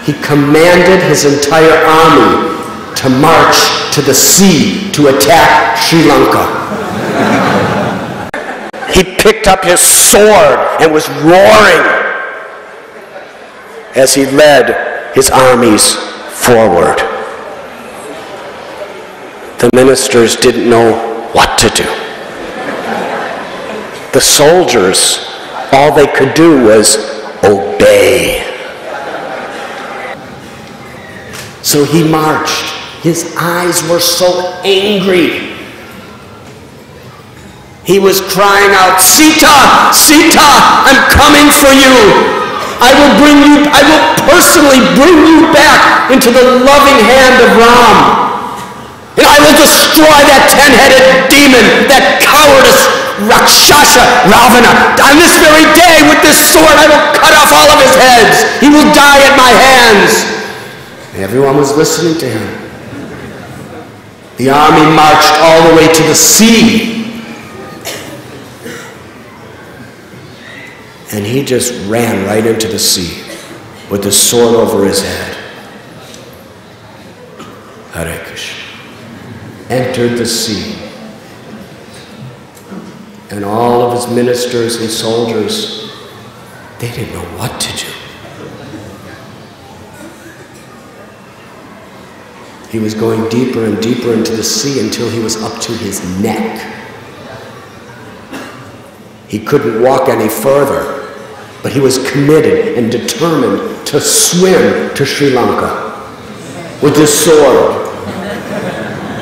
he commanded his entire army to march to the sea to attack Sri Lanka. He picked up his sword and was roaring as he led his armies forward. The ministers didn't know what to do. The soldiers, all they could do was obey. So he marched. His eyes were so angry. He was crying out, "Sita, Sita, I'm coming for you. I will personally bring you back into the loving hand of Ram. And I will destroy that 10-headed demon, that cowardice Rakshasa Ravana. On this very day, with this sword, I will cut off all of his heads. He will die at my hands." And everyone was listening to him. The army marched all the way to the sea. And he just ran right into the sea with his sword over his head. Hare Krishna. Entered the sea. And all of his ministers and soldiers, they didn't know what to do. He was going deeper and deeper into the sea until he was up to his neck. He couldn't walk any further. But he was committed and determined to swim to Sri Lanka with his sword.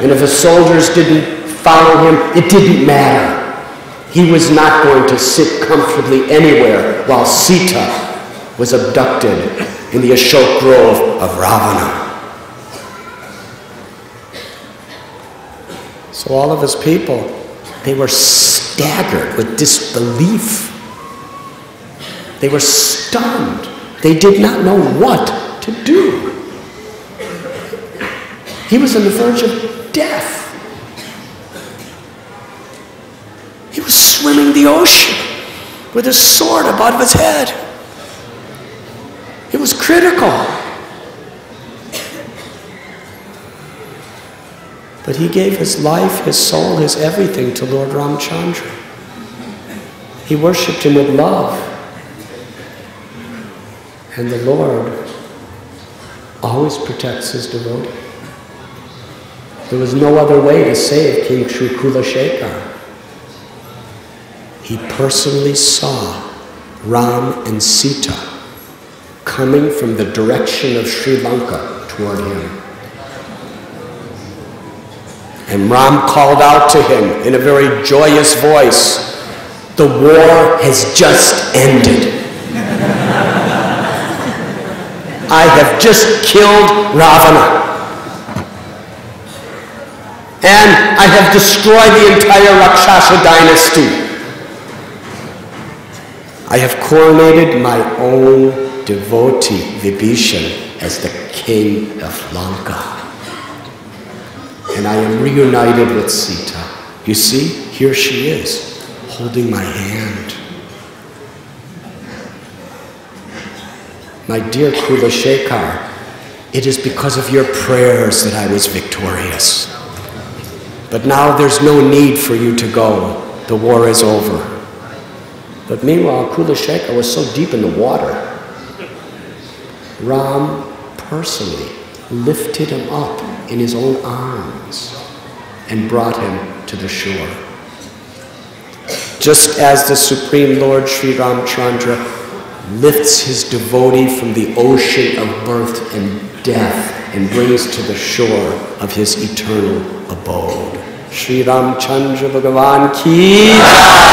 And if the soldiers didn't follow him, it didn't matter. He was not going to sit comfortably anywhere while Sita was abducted in the Ashok Grove of Ravana. So all of his people, they were staggered with disbelief. They were stunned. They did not know what to do. He was on the verge of death. He was swimming the ocean with his sword above his head. It was critical. But he gave his life, his soul, his everything to Lord Ramchandra. He worshipped him with love. And the Lord always protects his devotee. There was no other way to save King Sri Kulashekar. He personally saw Ram and Sita coming from the direction of Sri Lanka toward him. And Ram called out to him in a very joyous voice, "The war has just ended. I have just killed Ravana. And I have destroyed the entire Rakshasa dynasty. I have coronated my own devotee, Vibhishan, as the king of Lanka. And I am reunited with Sita. You see, here she is, holding my hand. My dear Kulashekar, it is because of your prayers that I was victorious. But now there's no need for you to go. The war is over." But meanwhile, Kulashekar was so deep in the water. Ram personally lifted him up in his own arms and brought him to the shore. Just as the Supreme Lord Sri Ramchandra lifts his devotee from the ocean of birth and death and brings to the shore of his eternal abode. Sri Ramchandra Bhagavan ki jai.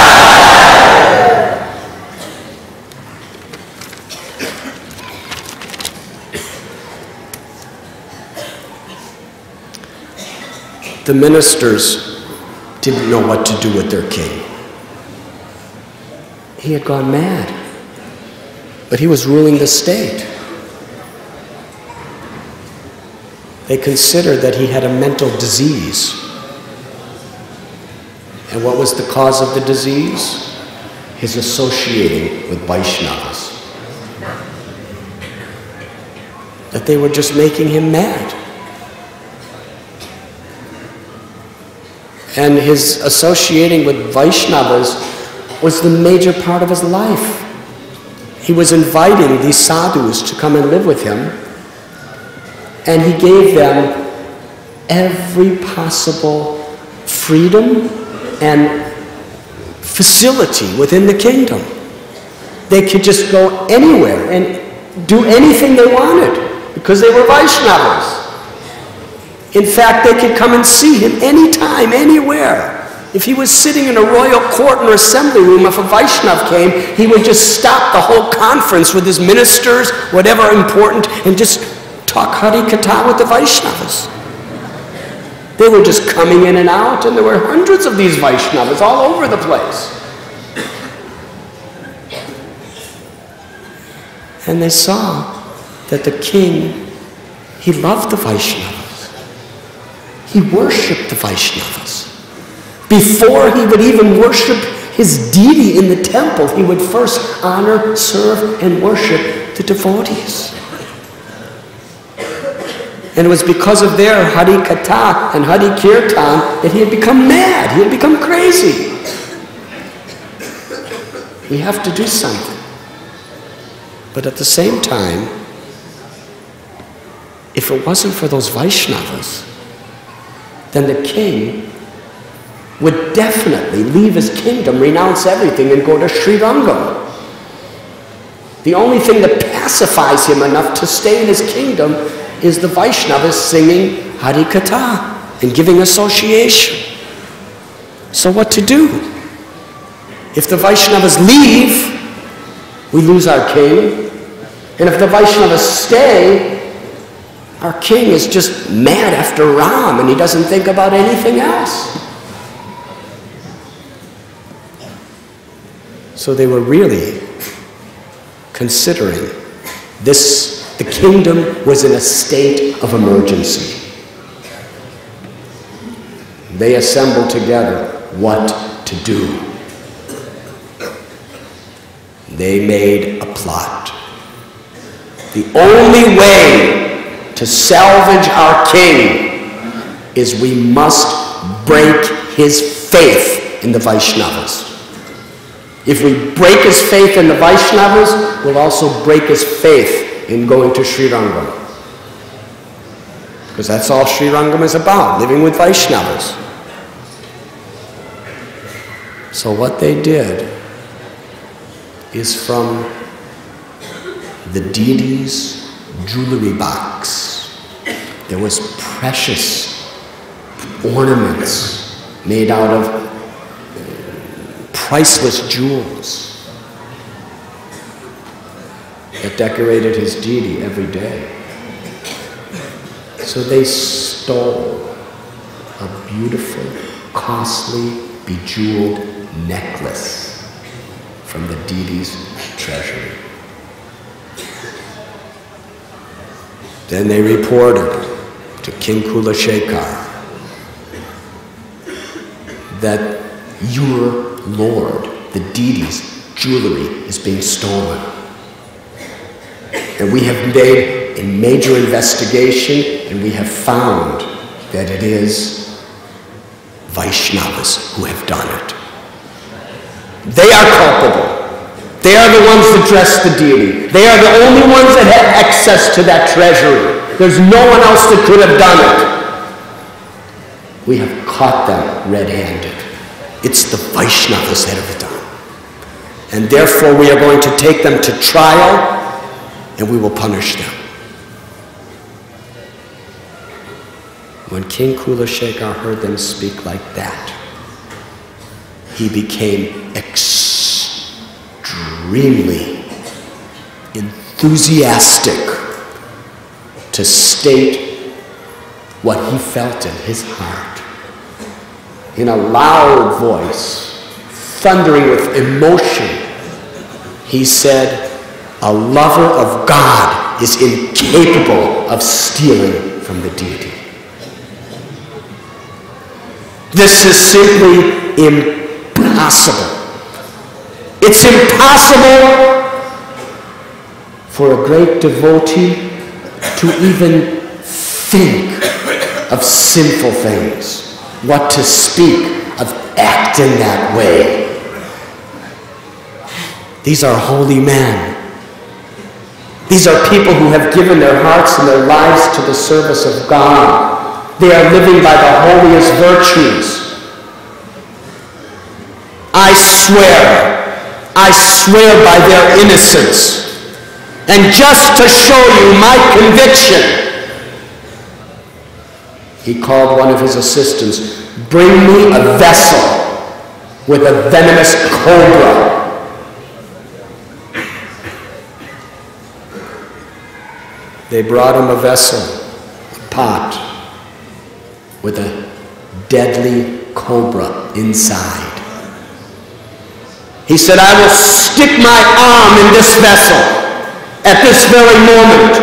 The ministers didn't know what to do with their king. He had gone mad. But he was ruling the state. They considered that he had a mental disease. And what was the cause of the disease? His associating with Vaishnavas. that they were just making him mad. And his associating with Vaishnavas was the major part of his life. He was inviting these sadhus to come and live with him, and he gave them every possible freedom and facility within the kingdom. They could just go anywhere and do anything they wanted because they were Vaishnavas. In fact, they could come and see him anytime, anywhere. If he was sitting in a royal court or assembly room, if a Vaishnav came, he would just stop the whole conference with his ministers, whatever important, and just talk Hari Katha with the Vaishnavas. They were just coming in and out, and there were hundreds of these Vaishnavas all over the place. And they saw that the king, he loved the Vaishnavas. He worshipped the Vaishnavas. Before he would even worship his deity in the temple, he would first honor, serve, and worship the devotees. And it was because of their Hari Katha and Hari Kirtan that he had become mad. He had become crazy. We have to do something. But at the same time, if it wasn't for those Vaishnavas, then the king would definitely leave his kingdom, renounce everything, and go to Srirangam. The only thing that pacifies him enough to stay in his kingdom is the Vaishnavas singing Hari Katha and giving association. So what to do? If the Vaishnavas leave, we lose our king. And if the Vaishnavas stay, our king is just mad after Ram and he doesn't think about anything else. So they were really considering this. The kingdom was in a state of emergency. They assembled together what to do. They made a plot. The only way to salvage our king is we must break his faith in the Vaishnavas. If we break his faith in the Vaishnavas, we'll also break his faith in going to Srirangam. Because that's all Srirangam is about, living with Vaishnavas. So what they did is from the deity's jewelry box, there was precious ornaments made out of priceless jewels that decorated his deity every day. So they stole a beautiful, costly, bejeweled necklace from the deity's treasury. Then they reported to King Kulashekar that your lord, the deity's jewelry, is being stolen. And we have made a major investigation, and we have found that it is Vaishnavas who have done it. They are culpable. They are the ones that dress the deity. They are the only ones that have access to that treasury. There's no one else that could have done it. We have caught them red-handed. It's the Vaishnavas that have done it. And therefore we are going to take them to trial, and we will punish them. When King Kulashekar heard them speak like that, he became extremely enthusiastic to state what he felt in his heart. In a loud voice, thundering with emotion, he said, "A lover of God is incapable of stealing from the deity." This is simply impossible. It's impossible for a great devotee to even think of sinful things, what to speak of acting that way. These are holy men. These are people who have given their hearts and their lives to the service of God. They are living by the holiest virtues. I swear by their innocence. And just to show you my conviction, he called one of his assistants, "Bring me a vessel with a venomous cobra." They brought him a vessel, a pot, with a deadly cobra inside. He said, "I will stick my arm in this vessel at this very moment.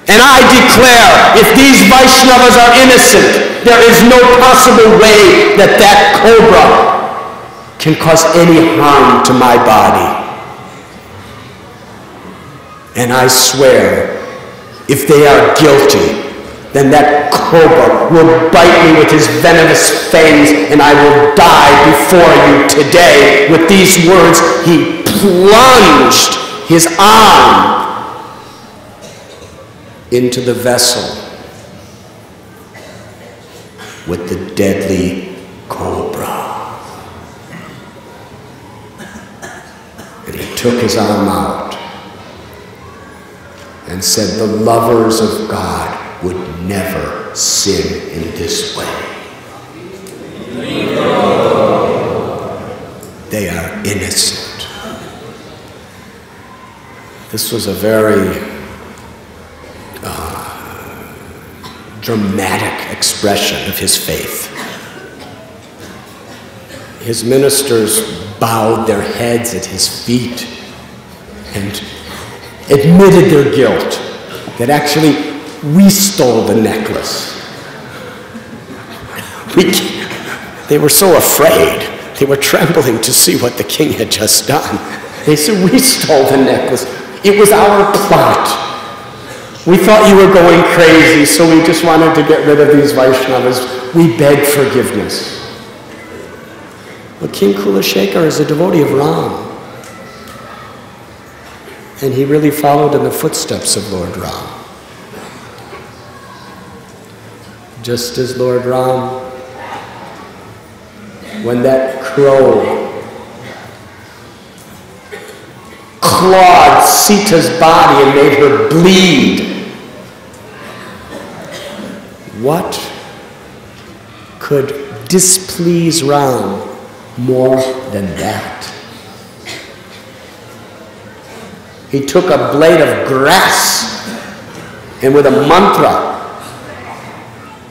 And I declare, if these Vaishnavas are innocent, there is no possible way that that cobra can cause any harm to my body. And I swear, if they are guilty, then that cobra will bite me with his venomous fangs, and I will die before you today." With these words, he plunged his arm into the vessel with the deadly cobra. And he took his arm out and said, "The lovers of God would never sin in this way. They are innocent." This was a very dramatic expression of his faith. His ministers bowed their heads at his feet and admitted their guilt, that actually we stole the necklace. They were so afraid. They were trembling to see what the king had just done. They said, "We stole the necklace. It was our plot. We thought you were going crazy, so we just wanted to get rid of these Vaishnavas. We beg forgiveness." But King Kulashekar is a devotee of Ram. And he really followed in the footsteps of Lord Ram. Just as Lord Ram, when that crow clawed Sita's body and made her bleed, what could displease Ram more than that? He took a blade of grass and with a mantra,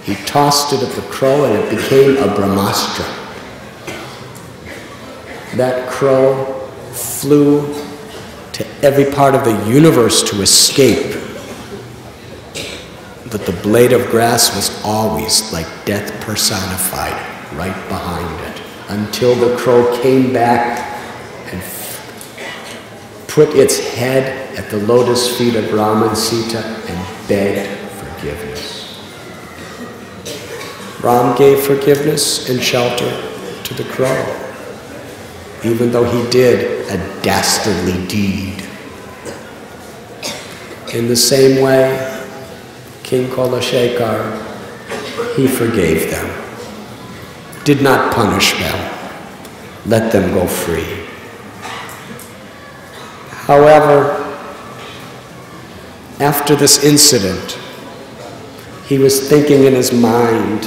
he tossed it at the crow and it became a Brahmastra. That crow flew to every part of the universe to escape. But the blade of grass was always like death personified right behind it, until the crow came back and put its head at the lotus feet of Ram and Sita and begged forgiveness. Ram gave forgiveness and shelter to the crow, even though he did a dastardly deed. In the same way, King Kulashekar, he forgave them, did not punish them, let them go free. However, after this incident, he was thinking in his mind,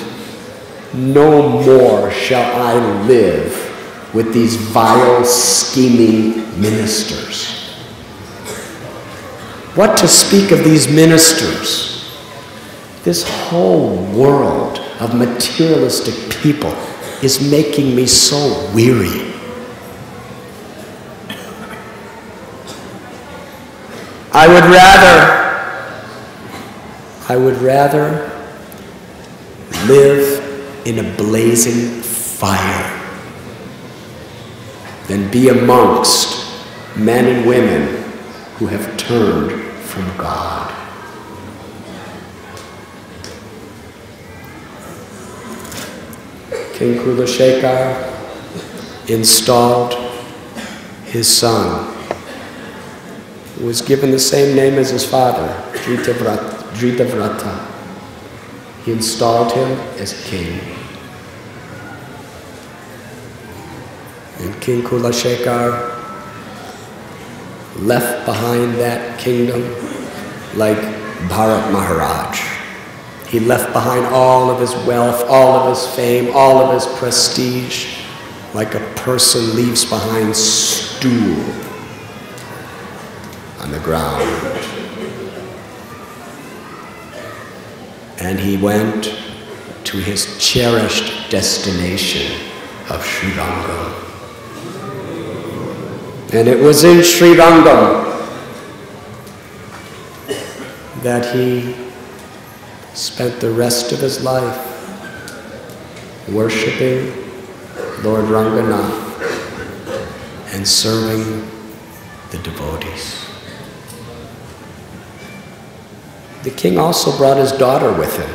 "No more shall I live with these vile, scheming ministers." What to speak of these ministers? This whole world of materialistic people is making me so weary. I would rather live in a blazing fire than be amongst men and women who have turned from God. King Kulashekar installed his son, who was given the same name as his father, Dritavrata. He installed him as king. And King Kulashekar left behind that kingdom like Bharat Maharaj. He left behind all of his wealth, all of his fame, all of his prestige, like a person leaves behind stool on the ground. And he went to his cherished destination of Srirangam. And it was in Srirangam that he spent the rest of his life worshiping Lord Ranganath and serving the devotees. The king also brought his daughter with him.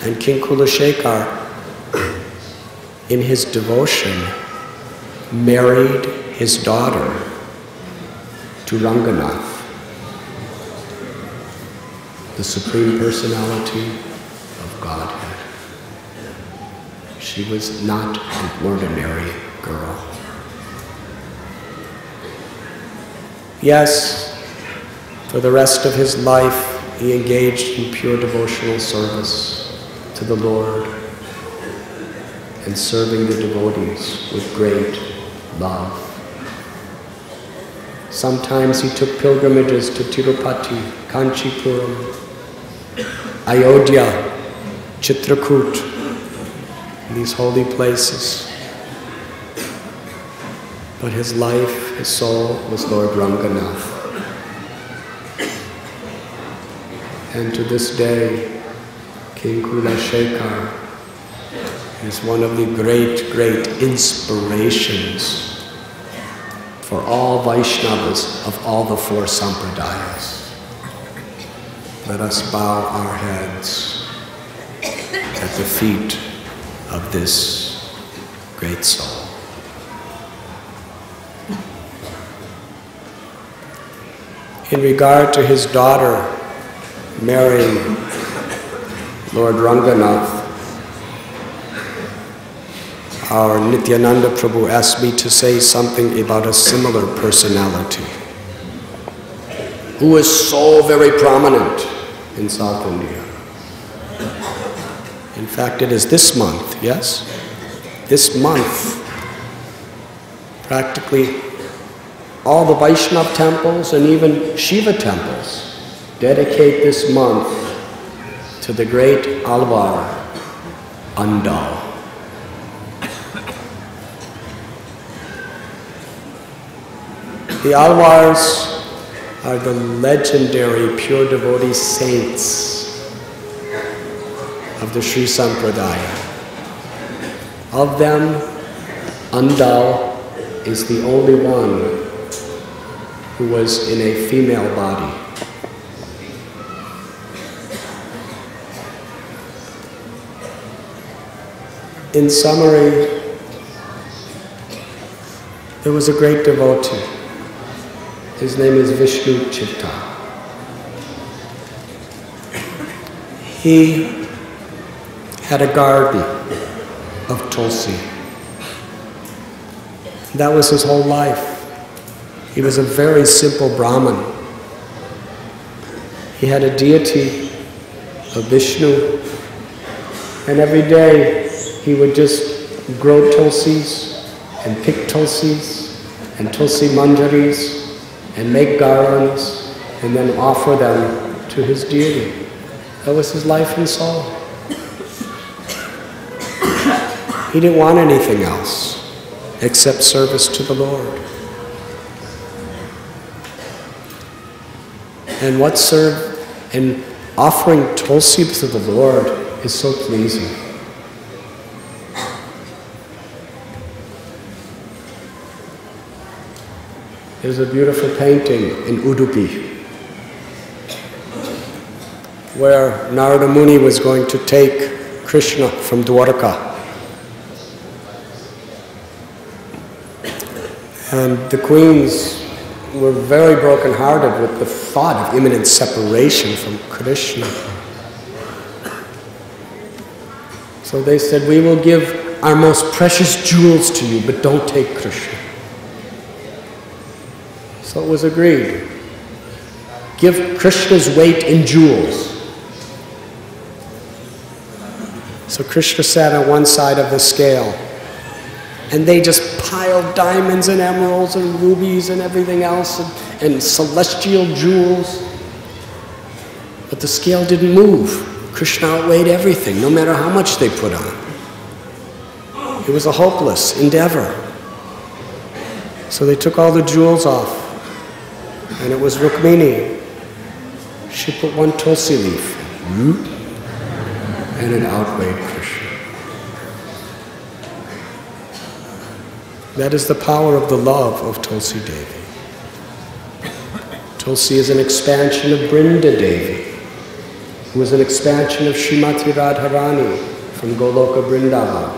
And King Kulashekar, in his devotion, married his daughter to Ranganath, the Supreme Personality of Godhead. She was not an ordinary girl. Yes, for the rest of his life, he engaged in pure devotional service to the Lord and serving the devotees with great love. Sometimes he took pilgrimages to Tirupati, Kanchipuram, Ayodhya, Chitrakoot, these holy places. But his life, his soul, was Lord Ranganath. And to this day, King Kulashekar is one of the great, great inspirations for all Vaishnavas of all the four sampradayas. Let us bow our heads at the feet of this great soul. In regard to his daughter marrying Lord Ranganath, our Nityananda Prabhu asked me to say something about a similar personality who is so very prominent in South India. In fact, it is this month, yes? This month, practically all the Vaishnava temples and even Shiva temples dedicate this month to the great Alvar Andal. The Alvars are the legendary pure devotee saints of the Sri Sampradaya. Of them, Andal is the only one who was in a female body. In summary, there was a great devotee. His name is Vishnu Chitta. He had a garden of tulsi. That was his whole life. He was a very simple Brahmin. He had a deity of Vishnu, and every day he would just grow tulsis and pick tulsis and tulsi manjaris and make garlands and then offer them to his deity. That was his life and soul. He didn't want anything else except service to the Lord. And and offering tulsi to the Lord is so pleasing. There's a beautiful painting in Udupi where Narada Muni was going to take Krishna from Dwarka. And the queens were very broken-hearted with the thought of imminent separation from Krishna. So they said, we will give our most precious jewels to you, but don't take Krishna. So it was agreed. Give Krishna's weight in jewels. So Krishna sat on one side of the scale, and they just piled diamonds and emeralds and rubies and everything else and celestial jewels. But the scale didn't move. Krishna outweighed everything, no matter how much they put on. It was a hopeless endeavor. So they took all the jewels off, and it was Rukmini. She put one tulsi leaf, and it outweighed Krishna. That is the power of the love of Tulsi Devi. Tulsi is an expansion of Brinda Devi, who is an expansion of Srimati Radharani from Goloka Vrindavan.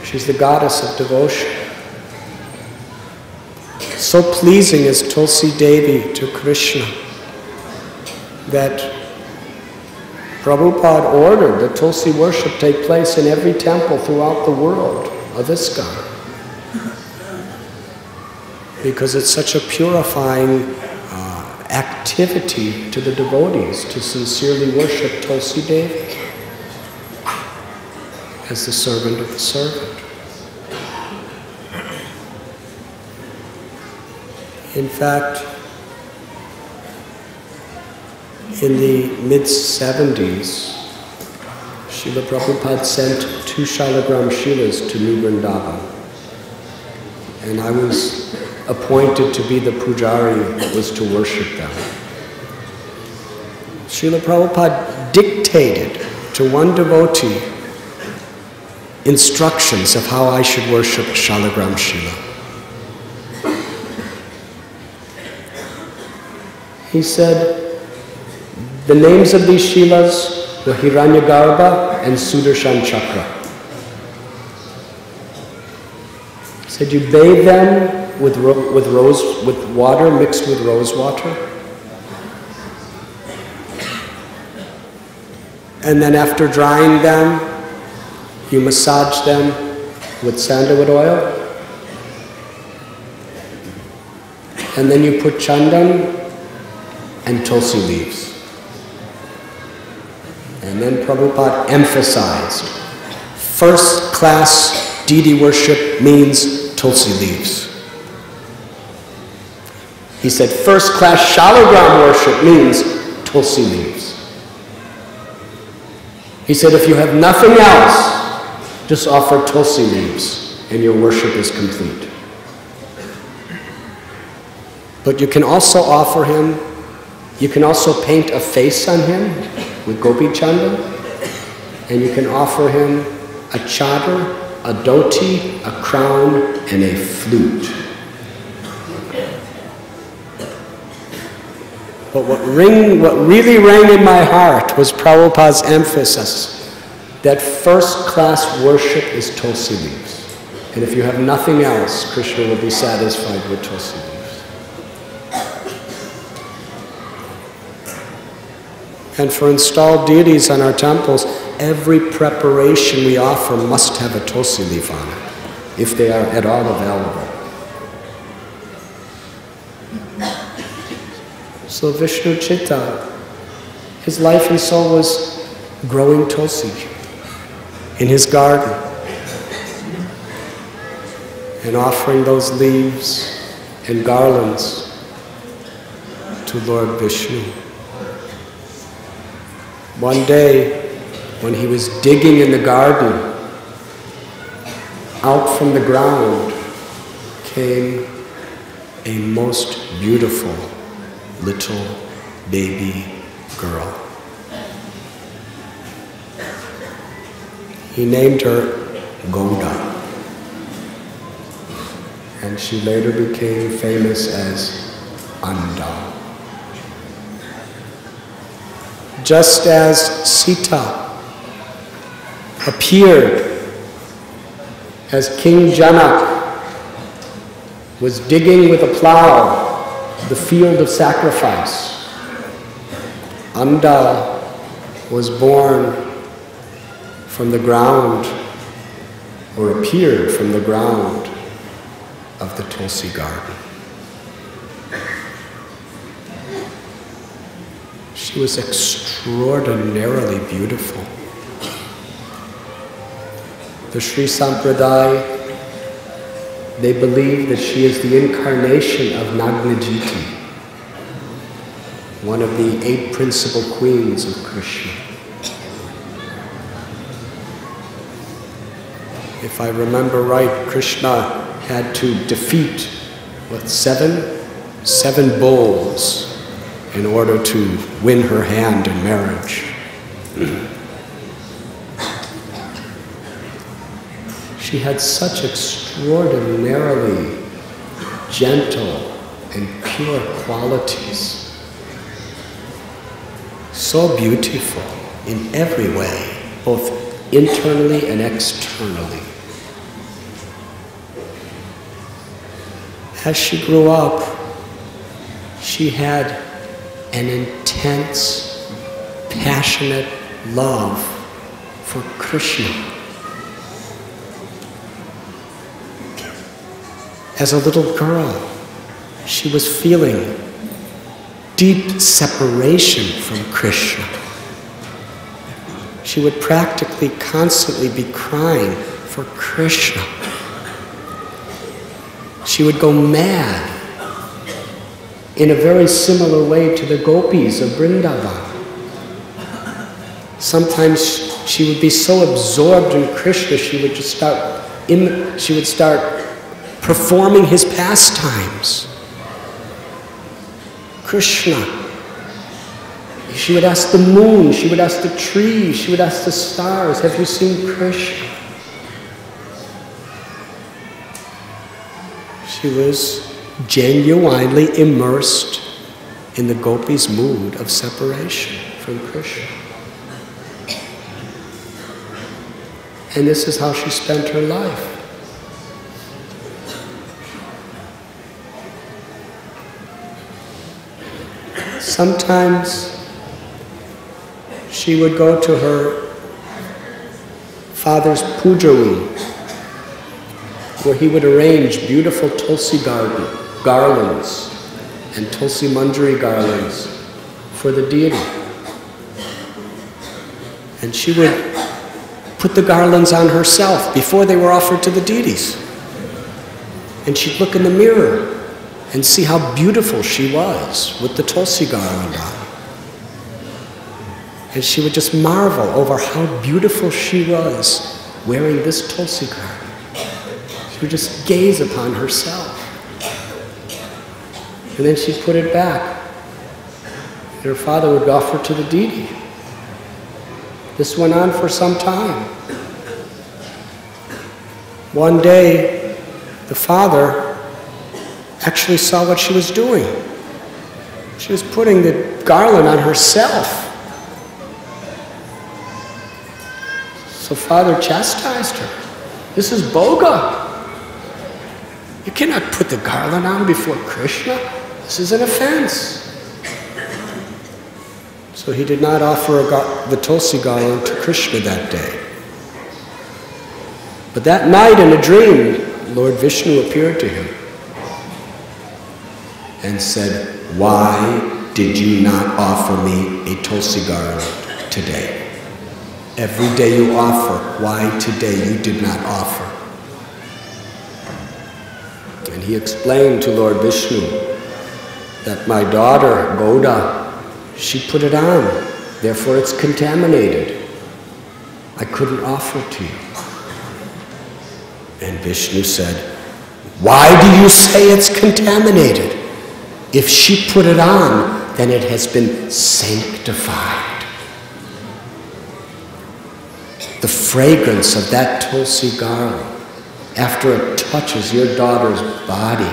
She's the goddess of devotion. So pleasing is Tulsi Devi to Krishna that Prabhupada ordered that Tulsi worship take place in every temple throughout the world of ISKCON, because it's such a purifying activity to the devotees to sincerely worship Tulsi Devi as the servant of the servant. In fact, in the mid-70s, Srila Prabhupada sent 2 Shalagram Shilas to New Vrindavan, and I was appointed to be the pujari that was to worship them. Srila Prabhupada dictated to one devotee instructions of how I should worship Shalagram Shila. He said, the names of these Shilas were Hiranyagarbha and Sudarshan Chakra. He said, you bathe them with water mixed with rose water. And then after drying them, you massage them with sandalwood oil. And then you put chandan and tulsi leaves. And then Prabhupada emphasized, first class deity worship means tulsi leaves. He said, first class Shalagram worship means tulsi leaves. He said, if you have nothing else, just offer tulsi leaves and your worship is complete. But you can also offer him, you can also paint a face on him with Gopi Chandan, and you can offer him a chadar, a dhoti, a crown, and a flute. But what really rang in my heart was Prabhupada's emphasis that first-class worship is tulsi leaves. And if you have nothing else, Krishna will be satisfied with tulsi leaves. And for installed deities on our temples, every preparation we offer must have a tulsi leaf on it, if they are at all available. So Vishnu Chitta, his life and soul was growing tulsi in his garden and offering those leaves and garlands to Lord Vishnu. One day, when he was digging in the garden, out from the ground came a most beautiful little baby girl. He named her Gouda. and she later became famous as Anda. Just as Sita appeared as King Janak was digging with a plow the field of sacrifice, Anda was born from the ground, or appeared from the ground of the Tulsi garden. She was extraordinarily beautiful. The Sri Sampradaya, they believe that she is the incarnation of Nigidi, one of the 8 principal queens of Krishna. If I remember right, Krishna had to defeat, seven bulls in order to win her hand in marriage. She had such extraordinarily gentle and pure qualities. So beautiful in every way, both internally and externally. As she grew up, she had an intense, passionate love for Krishna. As a little girl, she was feeling deep separation from Krishna. She would practically constantly be crying for Krishna. She would go mad in a very similar way to the gopis of Vrindavan. Sometimes she would be so absorbed in Krishna, she would just start performing his pastimes. Krishna. She would ask the moon, she would ask the trees, she would ask the stars, have you seen Krishna? She was genuinely immersed in the gopis' mood of separation from Krishna. And this is how she spent her life. Sometimes she would go to her father's puja room, where he would arrange beautiful Tulsi garlands and Tulsi Manjari garlands for the deity. And she would put the garlands on herself before they were offered to the deities. And she'd look in the mirror and see how beautiful she was with the Tulsi garland on. And she would just marvel over how beautiful she was wearing this Tulsi garland. She would just gaze upon herself. And then she'd put it back. And her father would offer it to the deity. This went on for some time. One day, the father actually saw what she was doing. She was putting the garland on herself. So father chastised her. This is boga. You cannot put the garland on before Krishna. This is an offense. So he did not offer the Tulsi garland to Krishna that day. But that night in a dream, Lord Vishnu appeared to him and said, "Why did you not offer me a Tulsi garland today? Every day you offer, why today you did not offer?" And he explained to Lord Vishnu that my daughter, Goda, she put it on, therefore it's contaminated. I couldn't offer it to you. And Vishnu said, "Why do you say it's contaminated? If she put it on, then it has been sanctified. The fragrance of that Tulsi garland after it touches your daughter's body,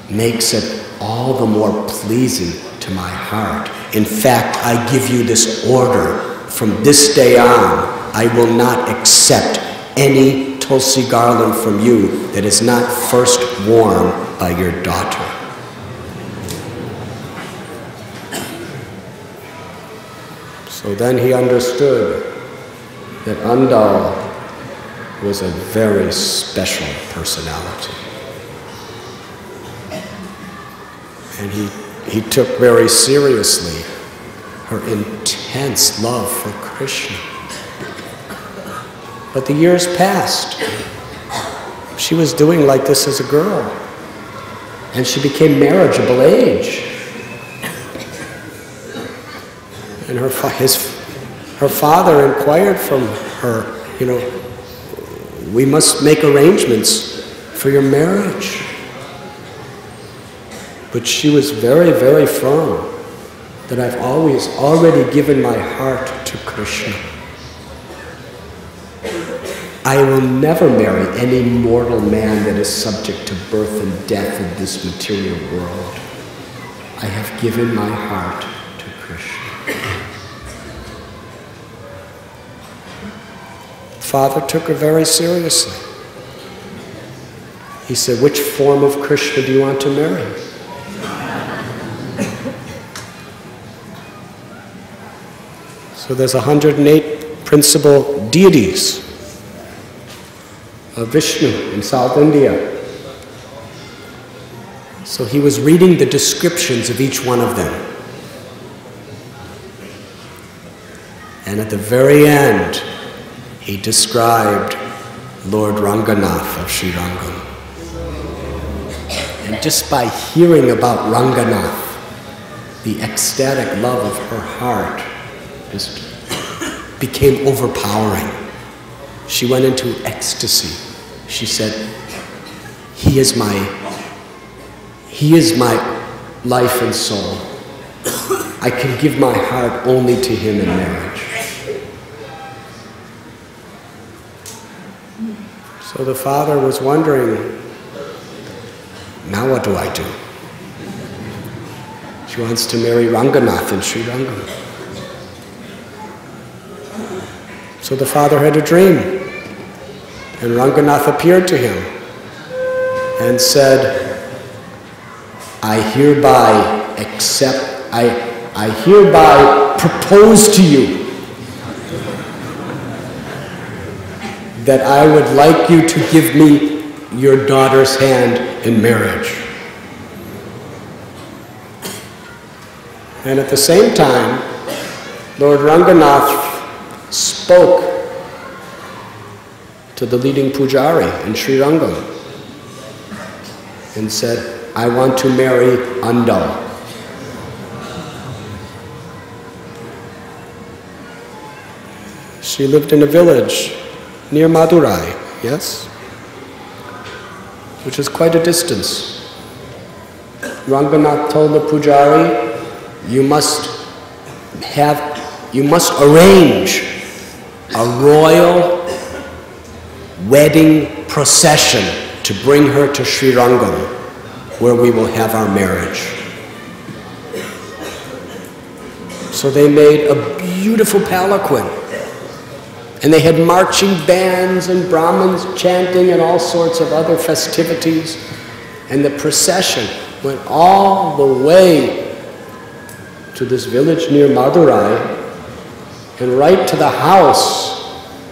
makes it all the more pleasing to my heart. In fact, I give you this order. From this day on, I will not accept any tulsi garland from you that is not first worn by your daughter. So then he understood that Andal was a very special personality. And he took very seriously her intense love for Krishna. But the years passed. She was doing like this as a girl. And she became marriageable age. And her father inquired from her, we must make arrangements for your marriage. But she was very, very firm that I've already given my heart to Krishna. I will never marry any mortal man that is subject to birth and death in this material world. I have given my heart to Krishna. Father took her very seriously. He said, which form of Krishna do you want to marry? So there's 108 principal deities of Vishnu in South India. So he was reading the descriptions of each one of them. And at the very end, he described Lord Ranganath of Sri Rangam. And just by hearing about Ranganath, the ecstatic love of her heart just became overpowering. She went into ecstasy. She said, he is my life and soul. I can give my heart only to him in marriage. So the father was wondering, now what do I do? She wants to marry Ranganath in Sri Rangam. So the father had a dream, and Ranganath appeared to him and said, I hereby propose to you that I would like you to give me your daughter's hand in marriage. And at the same time, Lord Ranganath spoke to the leading pujari in Sri Rangam and said, I want to marry Andal. She lived in a village near Madurai, yes? Which is quite a distance. Ranganath told the pujari, you must arrange a royal wedding procession to bring her to Sri Rangam, where we will have our marriage. So they made a beautiful palanquin, and they had marching bands and Brahmins chanting and all sorts of other festivities, and the procession went all the way to this village near Madurai, and right to the house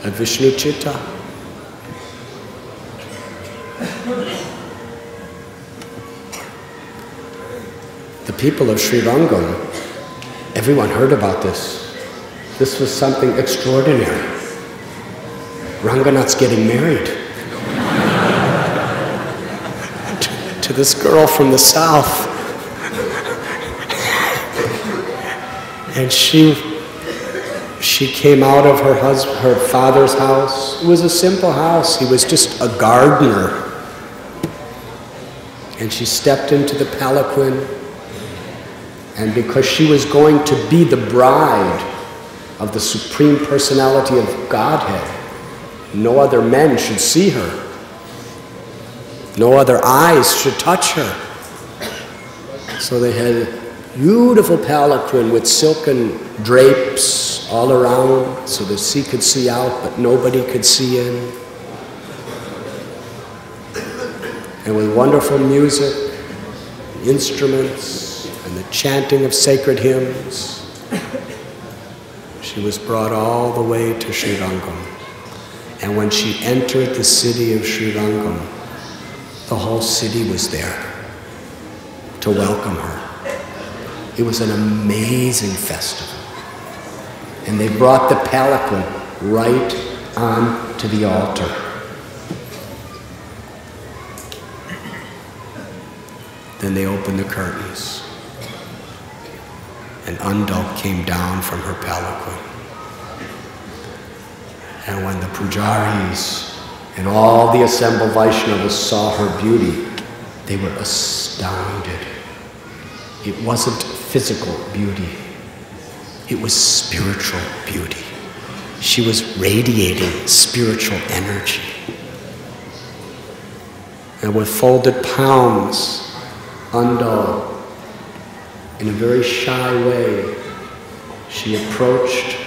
of Vishnu Chitta. The people of Sri Rangam, everyone heard about this. This was something extraordinary. Ranganath's getting married to this girl from the south. And she came out of her father's house. It was a simple house. He was just a gardener. And she stepped into the palanquin. And because she was going to be the bride of the Supreme Personality of Godhead, no other men should see her. No other eyes should touch her. So they had a beautiful palanquin with silken drapes all around so the sea could see out, but nobody could see in. And with wonderful music, instruments, and the chanting of sacred hymns, she was brought all the way to Srirangam. And when she entered the city of Srirangam, the whole city was there to welcome her. It was an amazing festival. And they brought the palanquin right on to the altar. Then they opened the curtains, and Undal came down from her palanquin. And when the pujaris and all the assembled Vaishnavas saw her beauty, they were astounded. It wasn't physical beauty. It was spiritual beauty. She was radiating spiritual energy. And with folded palms, Undal, in a very shy way, she approached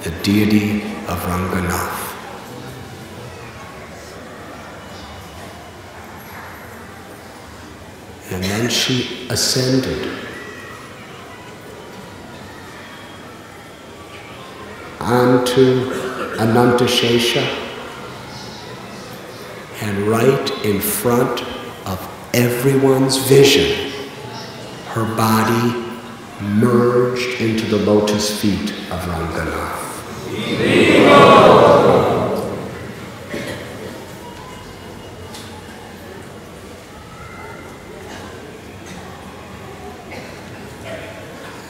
the deity of Ranganath. And then she ascended onto Anantashesha, and right in front of everyone's vision, her body merged into the lotus feet of Ranganath.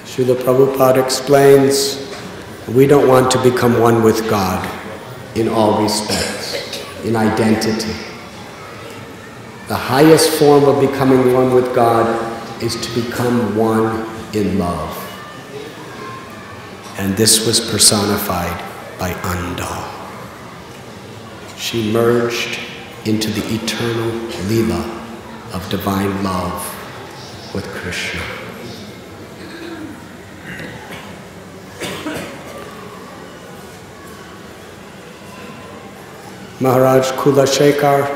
Srila Prabhupada explains, we don't want to become one with God in all respects, in identity. The highest form of becoming one with God is to become one in love. And this was personified by Undal. She merged into the eternal Leela of divine love with Krishna. Maharaj Kulashekar,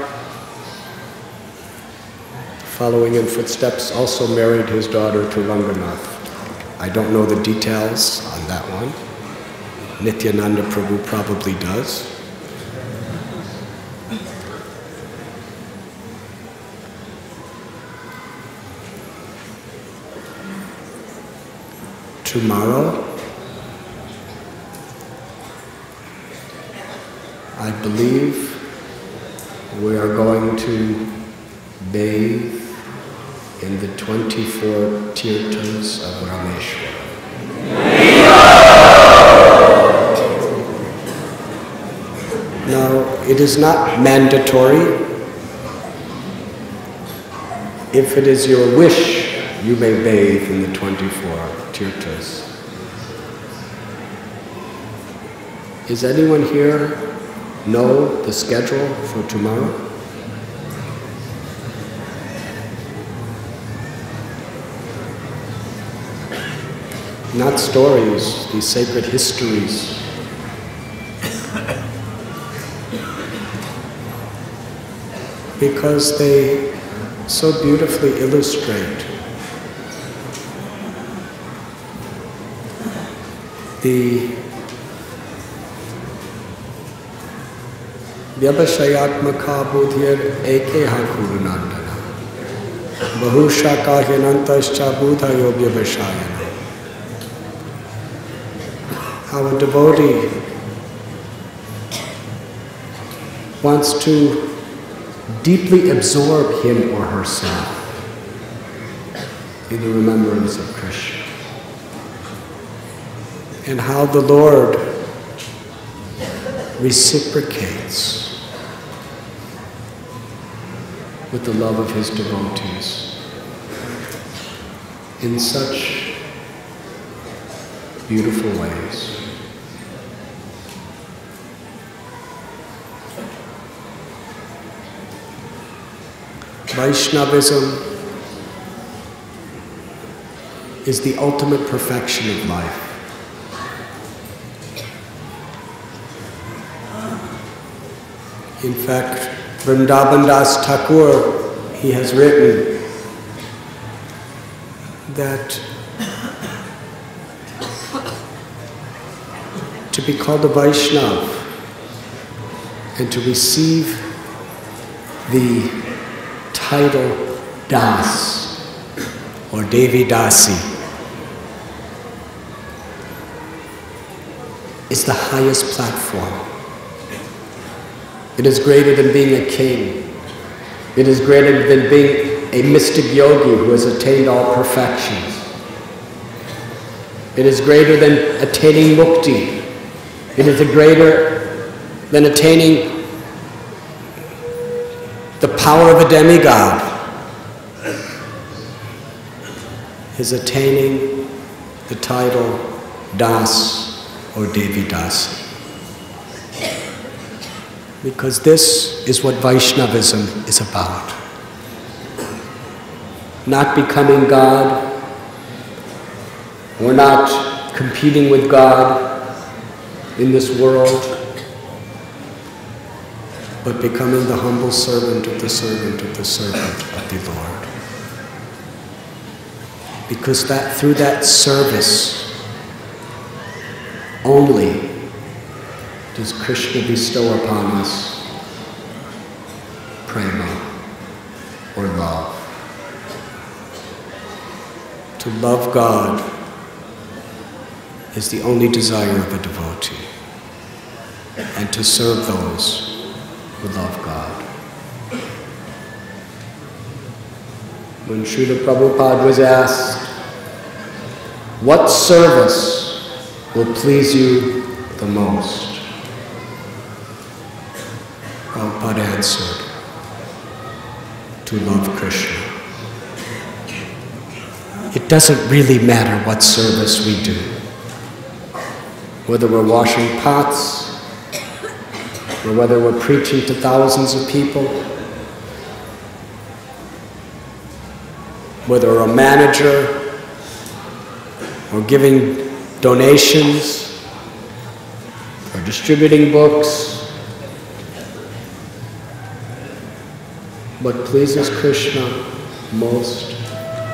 following in footsteps, also married his daughter to Ranganath. I don't know the details on that one. Nityananda Prabhu probably does. Tomorrow, I believe we are going to bathe in the 24 tirthas of Rameswaram. Now, it is not mandatory. If it is your wish, you may bathe in the 24 tirthas. Is anyone here know the schedule for tomorrow? Not stories, these sacred histories. Because they so beautifully illustrate the Vyabhashayatmaka buddhir ekeha kurunandana bahushaka hyanantascha buddhayo vyabhashayana. How a devotee wants to deeply absorb him or herself in the remembrance of Krishna. And how the Lord reciprocates with the love of his devotees in such beautiful ways. Vaishnavism is the ultimate perfection of life. In fact, Vrindavan Das Thakur, he has written that to be called a Vaishnava and to receive the title Das or Devi Dasi is the highest platform. It is greater than being a king. It is greater than being a mystic yogi who has attained all perfections. It is greater than attaining mukti. It is greater than attaining the power of a demigod. Is attaining the title Das or Devi Dasi. Because this is what Vaishnavism is about. Not becoming God. We're not competing with God in this world, but becoming the humble servant of the servant of the servant of the Lord. Because that through that service only does Krishna bestow upon us prema or love. To love God is the only desire of a devotee, and to serve those who love God. When Srila Prabhupada was asked, what service will please you the most? Prabhupada answered, to love Krishna. It doesn't really matter what service we do. Whether we're washing pots, or whether we're preaching to thousands of people, whether we're a manager, or giving donations, or distributing books. What pleases Krishna most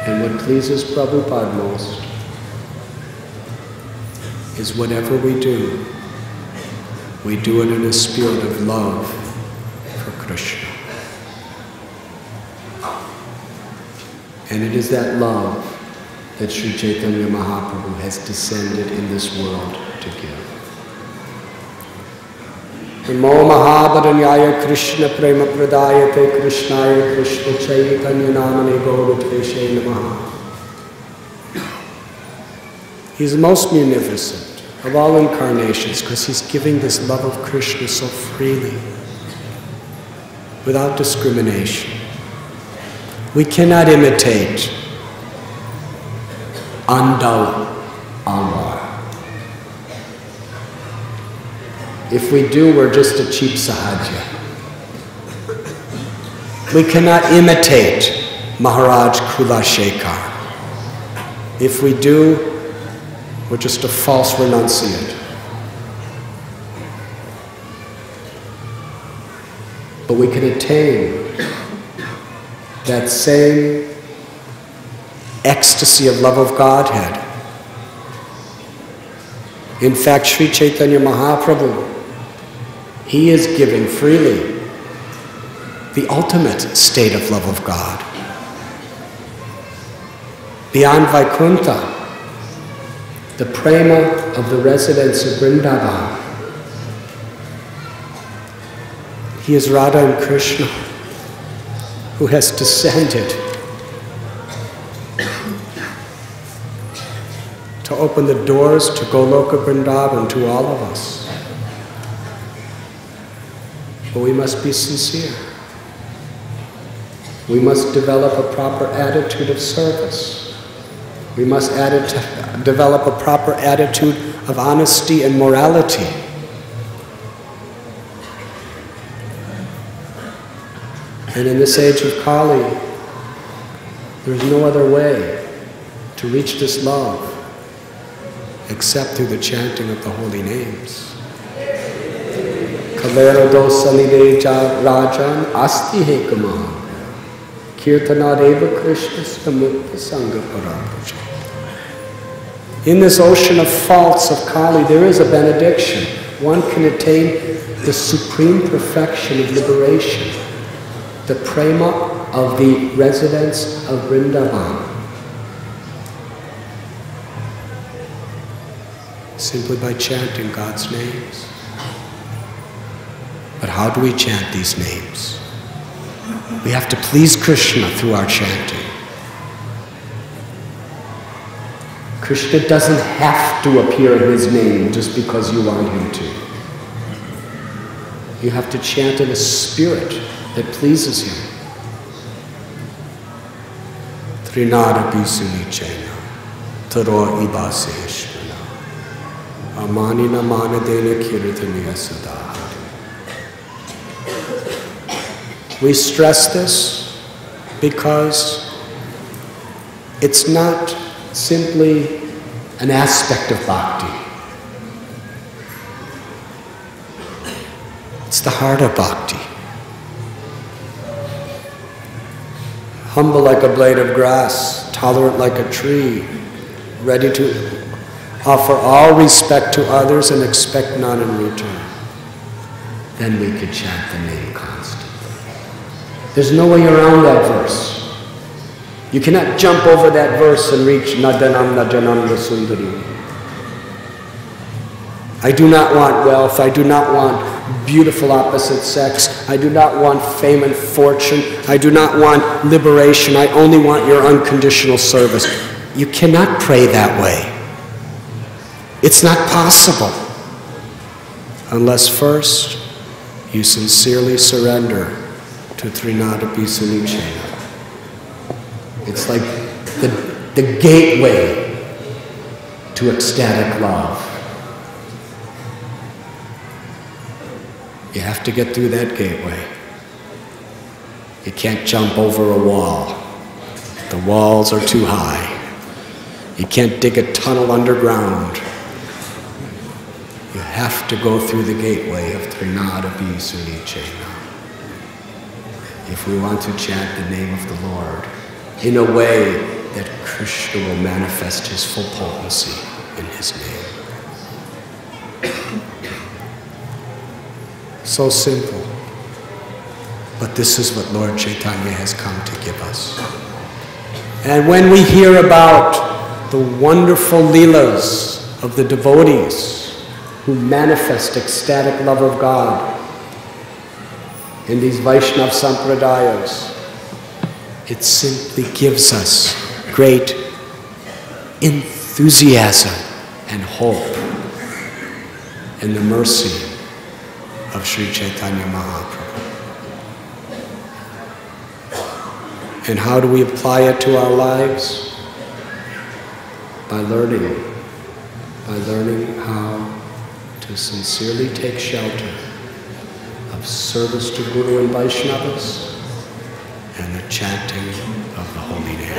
and what pleases Prabhupada most is whatever we do it in a spirit of love for Krishna. And it is that love that Sri Chaitanya Mahaprabhu has descended in this world to give. Namo Mahabharanyaya Krishna Prema Pradayate Krishnaya Krishna Chaitanya Namane Gaurateshe Namaha. He's the most munificent of all incarnations because he's giving this love of Krishna so freely, without discrimination. We cannot imitate Andal Anwar. If we do, we're just a cheap sahaja. We cannot imitate Maharaj Kula Shekhar. If we do, we're just a false renunciate. But we can attain that same ecstasy of love of Godhead. In fact, Sri Chaitanya Mahaprabhu, he is giving freely the ultimate state of love of God. Beyond Vaikuntha, the prema of the residents of Vrindavan. He is Radha and Krishna who has descended to open the doors to Goloka Vrindavan to all of us. But we must be sincere. We must develop a proper attitude of service. We must develop a proper attitude of honesty and morality. And in this age of Kali, there's no other way to reach this love except through the chanting of the holy names. Kalera dosanide rajan asti hekama kirtanadeva krishna samukta sangha parapuja. In this ocean of faults of Kali, there is a benediction. One can attain the supreme perfection of liberation, the prema of the residents of Vrindavan, simply by chanting God's names. But how do we chant these names? We have to please Krishna through our chanting. Krishna doesn't have to appear in his name just because you want him to. You have to chant in a spirit that pleases him. Trinada Bisunichena, Taro Ibaseshvana, Amanina Manadena Kirtaniya Sadahari. We stress this because it's not simply an aspect of bhakti. It's the heart of bhakti. Humble like a blade of grass, tolerant like a tree, ready to offer all respect to others and expect none in return. Then we could chant the name constantly. There's no way around that verse. You cannot jump over that verse and reach Nadanam Najanam Sundari. I do not want wealth. I do not want beautiful opposite sex. I do not want fame and fortune. I do not want liberation. I only want your unconditional service. You cannot pray that way. It's not possible unless first you sincerely surrender to Trinada Pisunichena. It's like the gateway to ecstatic love. You have to get through that gateway. You can't jump over a wall. The walls are too high. You can't dig a tunnel underground. You have to go through the gateway of Trinada Pisunichena if we want to chant the name of the Lord in a way that Krishna will manifest his full potency in his name. So simple. But this is what Lord Chaitanya has come to give us. And when we hear about the wonderful leelas of the devotees who manifest ecstatic love of God in these Vaishnava sampradayas, it simply gives us great enthusiasm and hope in the mercy of Sri Chaitanya Mahaprabhu. And how do we apply it to our lives? By learning how to sincerely take shelter of service to Guru and Vaishnavas and the chanting of the holy name.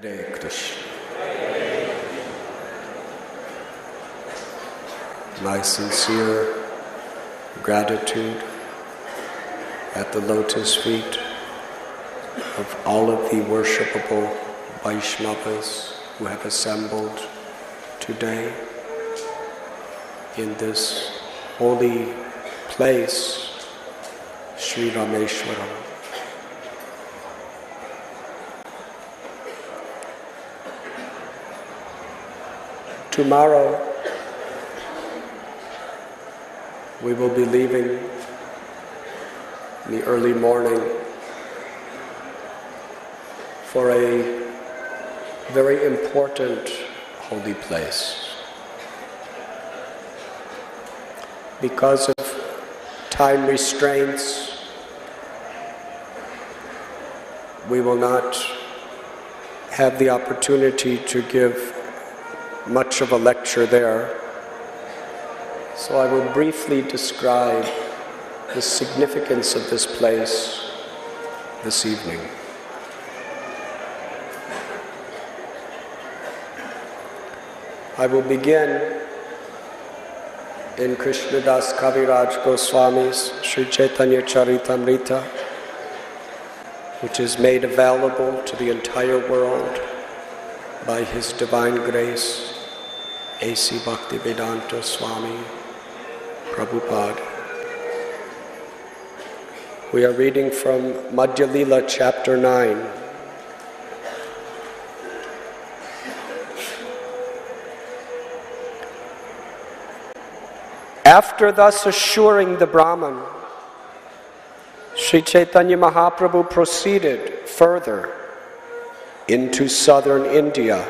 Hare Krishna. My sincere gratitude at the lotus feet of all of the worshipable Vaishnavas who have assembled today in this holy place, Sri Rameswaram. Tomorrow, we will be leaving in the early morning for a very important holy place. Because of time restraints, we will not have the opportunity to give much of a lecture there. So I will briefly describe the significance of this place this evening. I will begin in Krishnadas Kaviraj Goswami's Sri Chaitanya Charitamrita, which is made available to the entire world by His Divine Grace, A.C. Bhaktivedanta Swami Prabhupada. We are reading from Madhya Lila, chapter 9. After thus assuring the Brahman, Sri Chaitanya Mahaprabhu proceeded further into southern India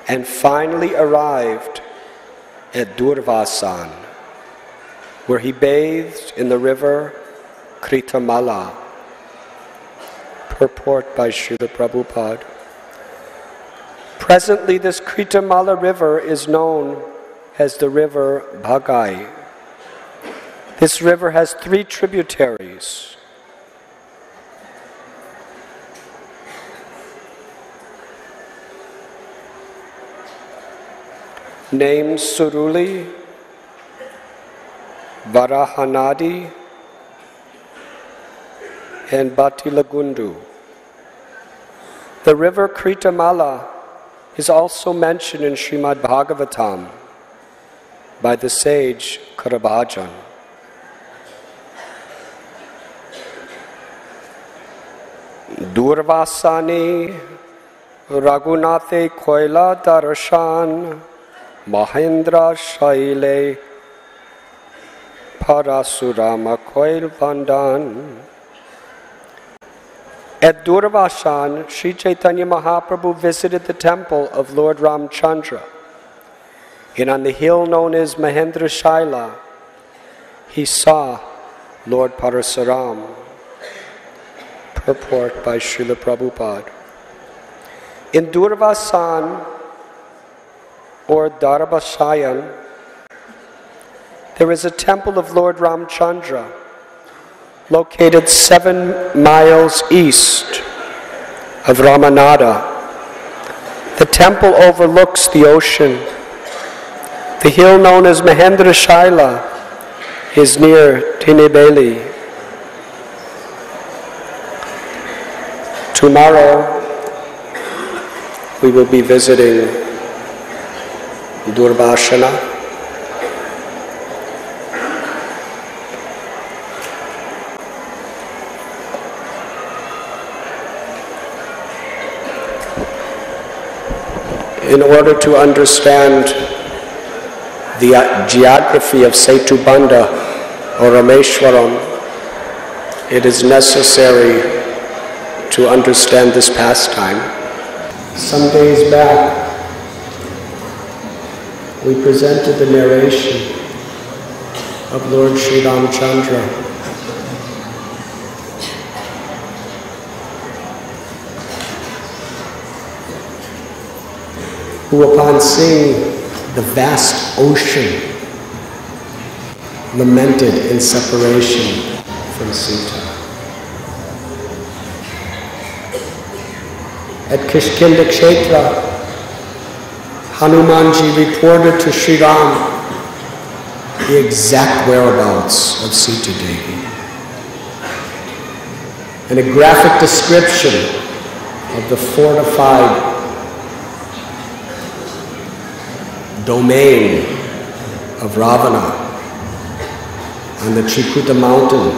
and finally arrived at Durvasan, where he bathed in the river Kritamala. Purport by Srila Prabhupada. Presently this Kritamala river is known as the river Bhagai. This river has 3 tributaries. Named Suruli, Varahanadi, and Batilagundu. The river Kritamala is also mentioned in Srimad Bhagavatam by the sage Karabhajan. Durvasani Raghunathe Koila Darshan Mahendra Shaile Parasurama Koil Vandan. At Durvasan, Sri Chaitanya Mahaprabhu visited the temple of Lord Ramchandra. And on the hill known as Mahendra Shaila, he saw Lord Parasuram. Purport by Srila Prabhupada. In Durvasan, or Darbhasayan, there is a temple of Lord Ramchandra located 7 miles east of Ramanada. The temple overlooks the ocean. The hill known as Mahendra Shaila is near Tinebeli. Tomorrow we will be visiting Durvasana. In order to understand the geography of Setubandha or Rameswaram, it is necessary to understand this pastime. Some days back, we presented the narration of Lord Sri Ramchandra, who upon seeing the vast ocean lamented in separation from Sita. At Kishkinda Kshetra, Hanumanji reported to Sri Ram the exact whereabouts of Sita Devi, and a graphic description of the fortified domain of Ravana on the Trikuta mountain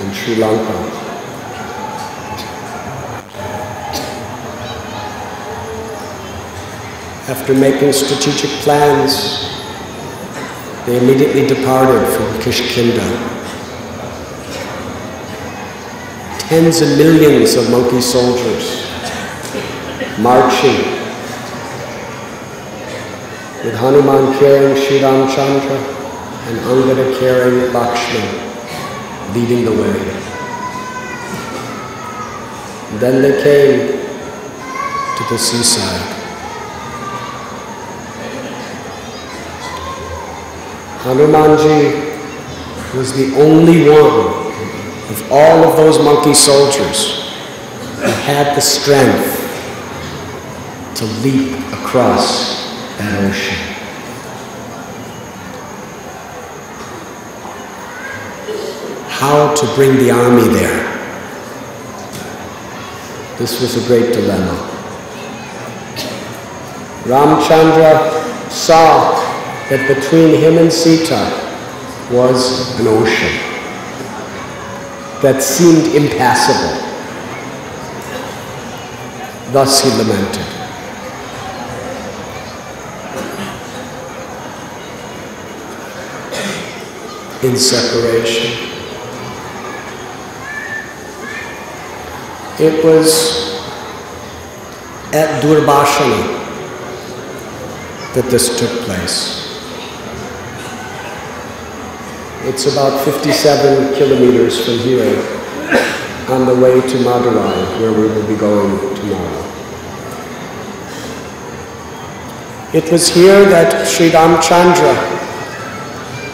in Sri Lanka. After making strategic plans, they immediately departed from Kishkinda. Tens of millions of monkey soldiers marching, with Hanuman carrying Sri Ramchandra and Angada carrying Lakshman, leading the way. And then they came to the seaside. Hanumanji was the only one of all of those monkey soldiers who had the strength to leap across that ocean. How to bring the army there? This was a great dilemma. Ramchandra saw that between him and Sita was an ocean that seemed impassable. Thus he lamented. In separation. It was at Durbashana that this took place. It's about 57 kilometers from here on the way to Madurai, where we will be going tomorrow. It was here that Sri Ramchandra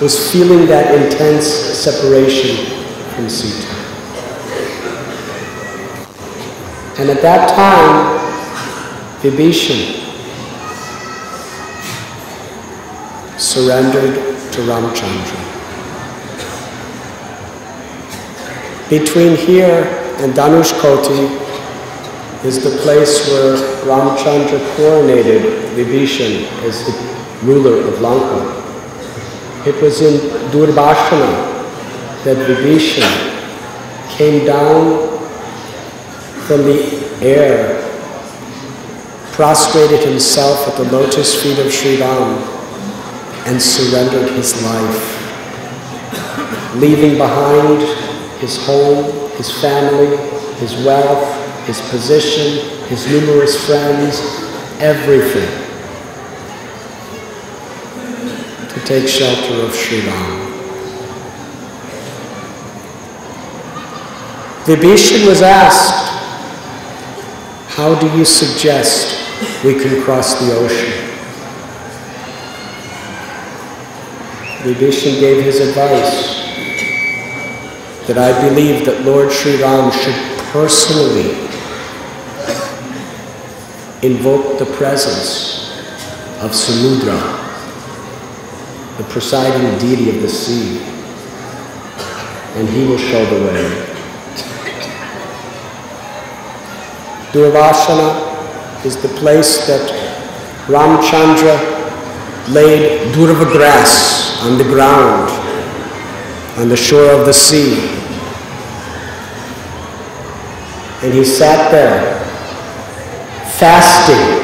was feeling that intense separation from Sita. And at that time, Vibhishan surrendered to Ramchandra. Between here and Dhanushkoti is the place where Ramchandra coronated Vibhishan as the ruler of Lanka. It was in Durbashana that Vibhishan came down from the air, prostrated himself at the lotus feet of Sri Ram, and surrendered his life, leaving behind his home, his family, his wealth, his position, his numerous friends, everything, to take shelter of Sri Ram. Vibhishan was asked, "How do you suggest we can cross the ocean?" Vibhishan gave his advice, that I believe that Lord Sri Ram should personally invoke the presence of Samudra, the presiding deity of the sea, and he will show the way. Durvashana is the place that Ramchandra laid durva grass on the ground, on the shore of the sea. And he sat there, fasting,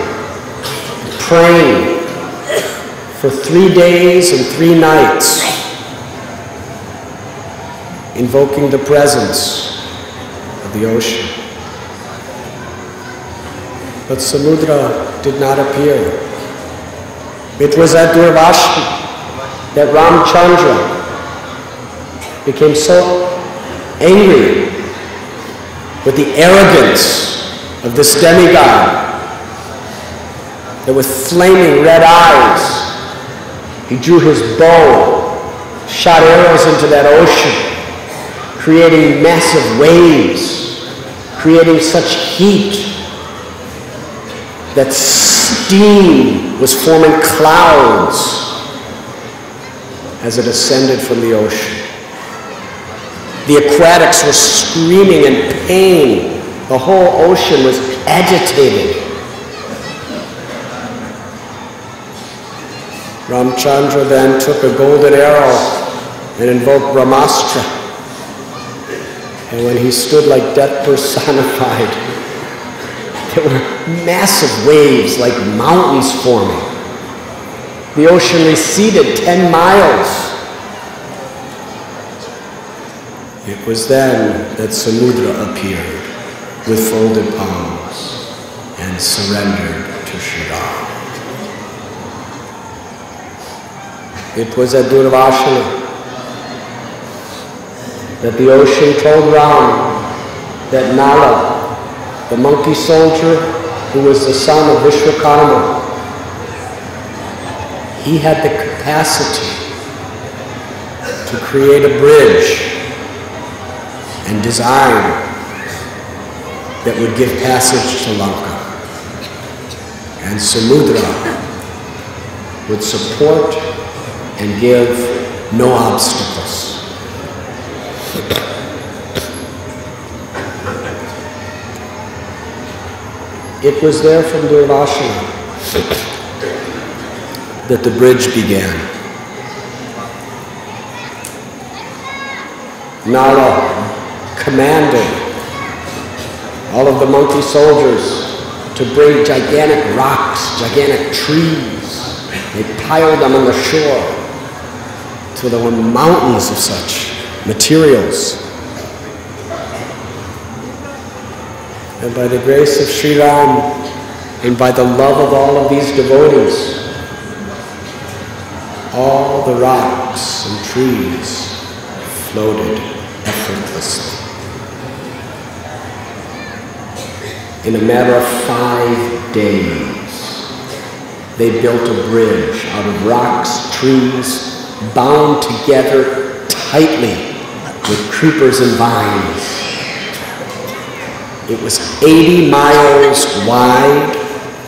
praying for 3 days and 3 nights, invoking the presence of the ocean. But Samudra did not appear. It was at Durvashana that Ramchandra became so angry with the arrogance of this demigod that with flaming red eyes, he drew his bow, shot arrows into that ocean, creating massive waves, creating such heat that steam was forming clouds as it ascended from the ocean. The aquatics were screaming in pain. The whole ocean was agitated. Ramchandra then took a golden arrow and invoked Brahmastra. And when he stood like death personified, there were massive waves like mountains forming. The ocean receded 10 miles. It was then that Samudra appeared with folded palms and surrendered to Sri Ram. It was at Durvashana that the ocean told Ram that Nala, the monkey soldier who was the son of Vishwakarma, he had the capacity to create a bridge and design that would give passage to Lanka. And Samudra would support and give no obstacles. It was there from Durvashana that the bridge began. Nala commanded all of the monkey soldiers to bring gigantic rocks, gigantic trees. They piled them on the shore till there were mountains of such materials. And by the grace of Sri Ram and by the love of all of these devotees, all the rocks and trees floated effortlessly. In a matter of 5 days, they built a bridge out of rocks, trees, bound together tightly with creepers and vines. It was 80 miles wide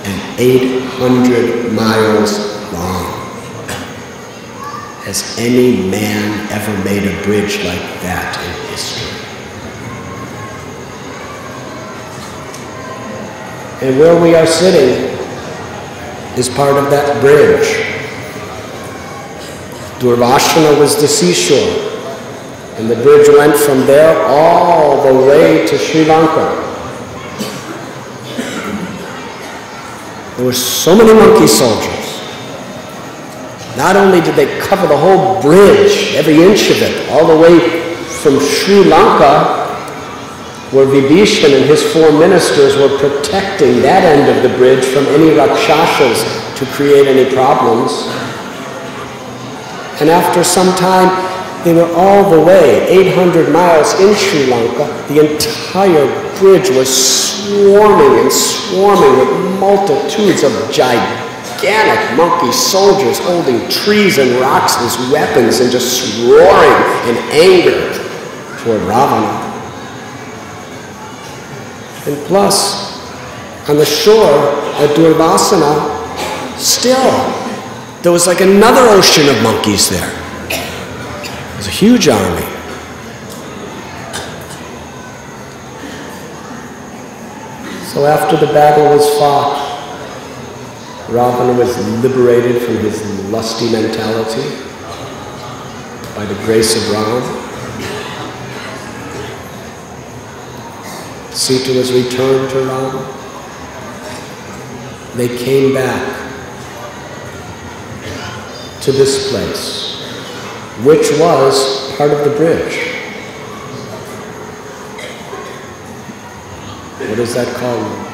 and 800 miles long. Has any man ever made a bridge like that in history? And where we are sitting is part of that bridge. Durvashana was the seashore, and the bridge went from there all the way to Sri Lanka. There were so many monkey soldiers. Not only did they cover the whole bridge, every inch of it, all the way from Sri Lanka, where Vibhishan and his 4 ministers were protecting that end of the bridge from any rakshasas to create any problems. And after some time, they were all the way, 800 miles in Sri Lanka. The entire bridge was swarming and swarming with multitudes of gigantic monkey soldiers holding trees and rocks as weapons and just roaring in anger toward Ravana. And plus, on the shore at Durvasana, still, there was like another ocean of monkeys there. It was a huge army. So after the battle was fought, Ravana was liberated from his lusty mentality by the grace of Ram. Sita was returned to Ram. They came back to this place, which was part of the bridge. What is that called?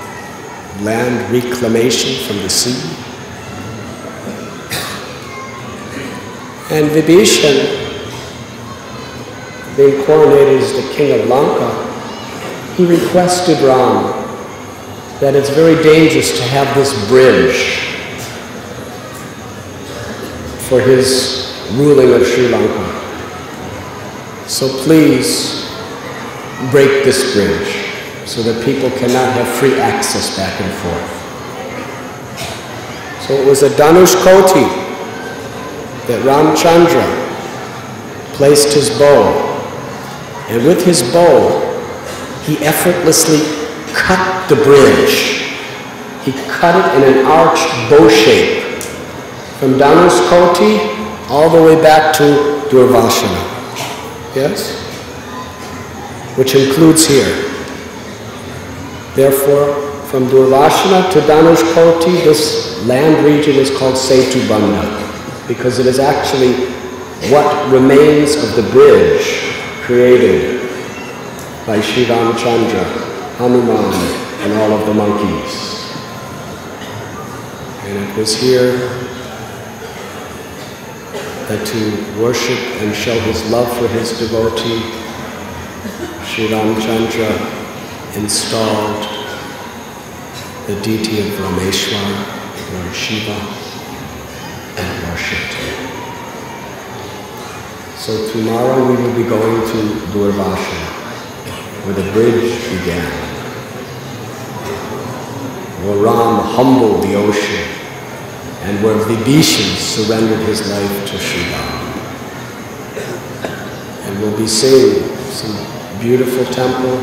Land reclamation from the sea. And Vibhishan, being coronated as the king of Lanka, he requested Ram that it's very dangerous to have this bridge for his ruling of Sri Lanka. So please break this bridge so that people cannot have free access back and forth. So it was a Dhanushkoti that Ramchandra placed his bow, and with his bow he effortlessly cut the bridge. He cut it in an arched bow shape from Dhanushkoti all the way back to Durvashana. Yes? Which includes here. Therefore, from Durvashana to Dhanushkoti, this land region is called Setubandha, because it is actually what remains of the bridge created by Sri Ramchandra, Hanuman, and all of the monkeys. And it was here that to worship and show his love for his devotee, Sri Ramchandra installed the deity of Rameswaram, Lord Shiva, and worshipped him. So tomorrow we will be going to Durvashana, where the bridge began, where Ram humbled the ocean, and where Vibhishan surrendered his life to Sri Ram. And we'll be seeing some beautiful temple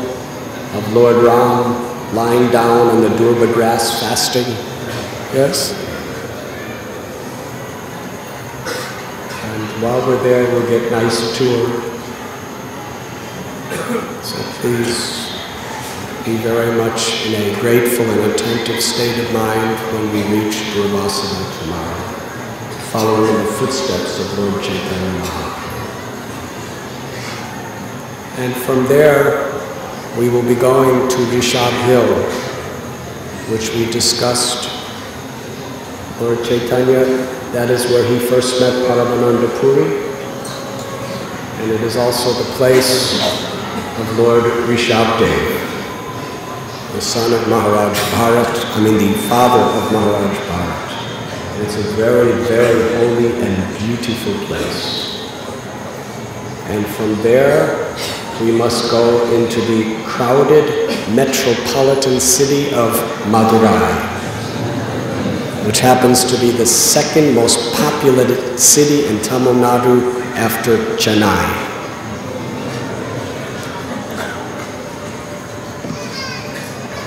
of Lord Ram lying down on the durba grass fasting. Yes? And while we're there, we'll get nice tour. So please be very much in a grateful and attentive state of mind when we reach Durvasana tomorrow, following in the footsteps of Lord Chaitanya Mahaprabhu. And from there, we will be going to Rishabh Hill, which we discussed. Lord Chaitanya, that is where he first met Paramananda Puri, and it is also the place of Lord Rishabdev, the son of Maharaj Bharat, the father of Maharaj Bharat. It's a very, very holy and beautiful place. And from there, we must go into the crowded metropolitan city of Madurai, which happens to be the second most populated city in Tamil Nadu after Chennai.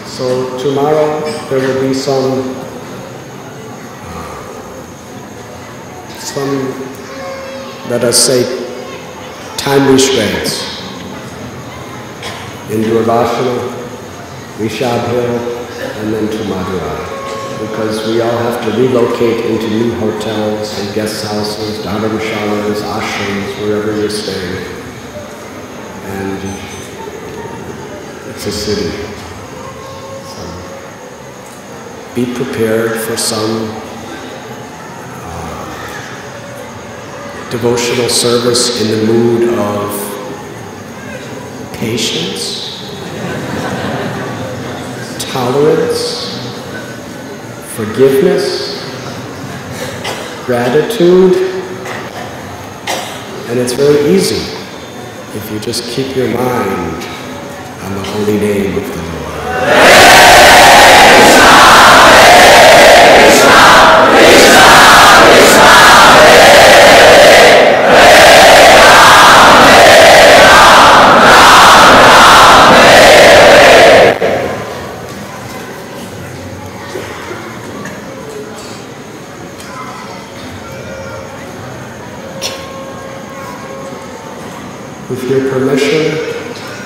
So tomorrow there will be some let us say, time restraints. In Durvashana, Rishabh Hill, and then to Madurai, because we all have to relocate into new hotels and guest houses, dharamshalas, ashrams, wherever you're staying. And it's a city. So be prepared for some devotional service in the mood of patience, tolerance, forgiveness, gratitude, and it's very easy if you just keep your mind on the holy name of the Lord. With your permission,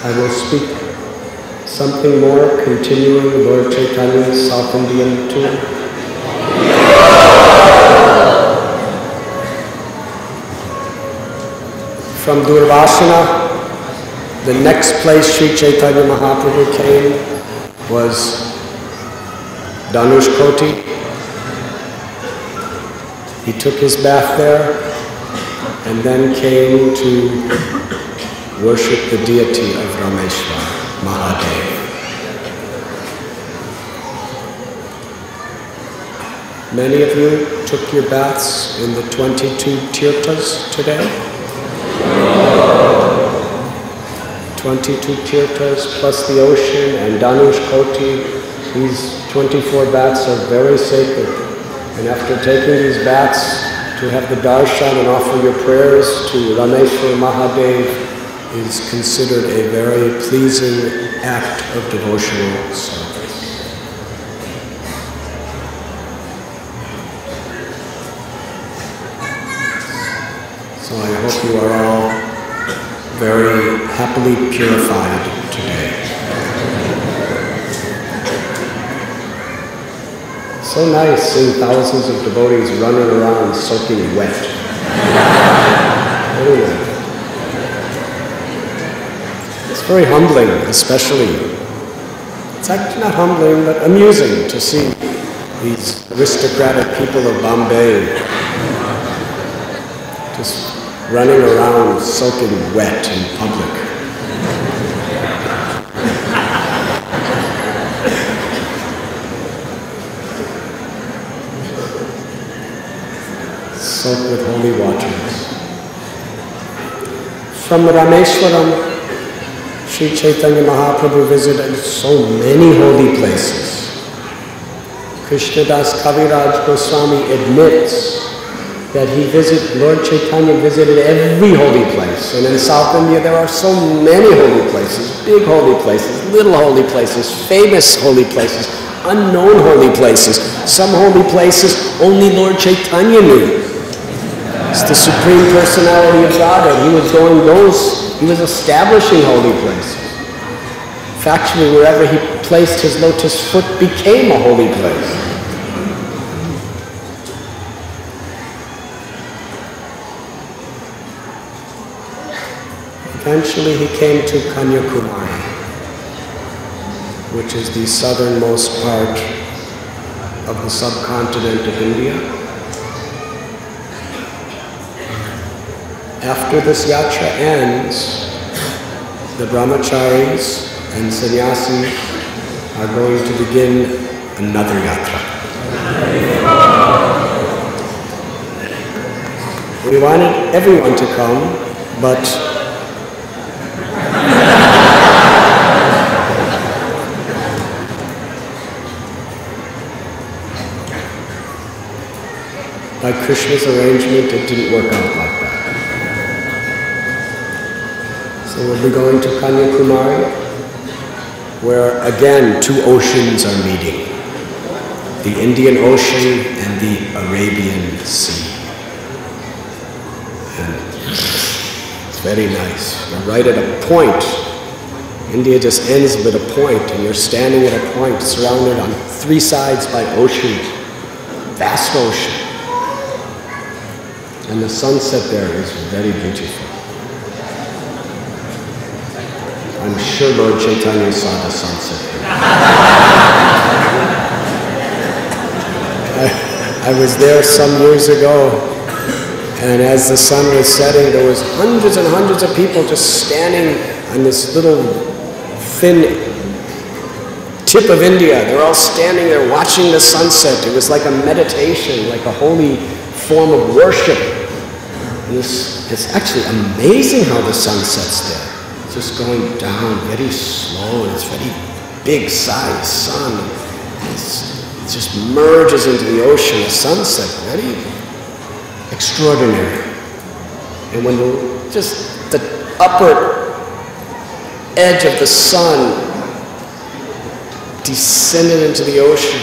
I will speak something more, continuing Lord Chaitanya's South Indian tour. From Durvashana, the next place Sri Chaitanya Mahaprabhu came was Dhanushkoti. He took his bath there and then came to worship the deity of Rameswaram, Mahadev. Many of you took your baths in the 22 tirthas today. 22 tirthas plus the ocean and Dhanushkoti. These 24 baths are very sacred. And after taking these baths, to have the darshan and offer your prayers to Rameswaram Mahadev is considered a very pleasing act of devotional service. So I hope you are all very happily purified today. So nice seeing thousands of devotees running around soaking wet. Very nice. It's very humbling, especially. It's actually not humbling, but amusing to see these aristocratic people of Bombay just running around soaking wet in public. Soaked with holy waters. From Rameswaram, Sri Chaitanya Mahaprabhu visited so many holy places. Krishnadas Kaviraj Goswami admits that Lord Chaitanya visited every holy place. And in South India there are so many holy places, big holy places, little holy places, famous holy places, unknown holy places. Some holy places only Lord Chaitanya knew. It's the Supreme Personality of Radha. He was establishing holy places. Factually, wherever he placed his lotus foot became a holy place. Eventually he came to Kanyakumari, which is the southernmost part of the subcontinent of India. After this yatra ends, the brahmacharis and sannyasis are going to begin another yatra. We wanted everyone to come, but by Krishna's arrangement, it didn't work out like that. So we'll be going to Kanyakumari, where again 2 oceans are meeting. The Indian Ocean and the Arabian Sea. And it's very nice. You're right at a point. India just ends with a point, and you're standing at a point surrounded on 3 sides by ocean, vast ocean. And the sunset there is very beautiful. I'm sure Lord Chaitanya saw the sunset. I was there some years ago, and as the sun was setting, there was hundreds and hundreds of people just standing on this little thin tip of India. They're all standing there watching the sunset. It was like a meditation, like a holy form of worship. And it's actually amazing how the sun sets there. It's just going down very slow, and it's very big size sun. It just merges into the ocean, the sunset, very extraordinary. And when the upper edge of the sun descended into the ocean,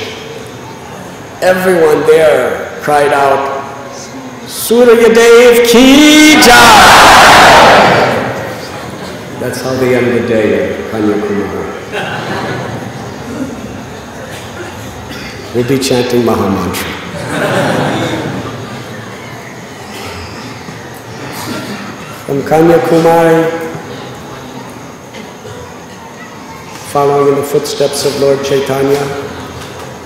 everyone there cried out, Surya Dev ki jai! That's how they end the day at Kanyakumari. We'll be chanting Mahamantra. From Kanyakumari, following in the footsteps of Lord Chaitanya,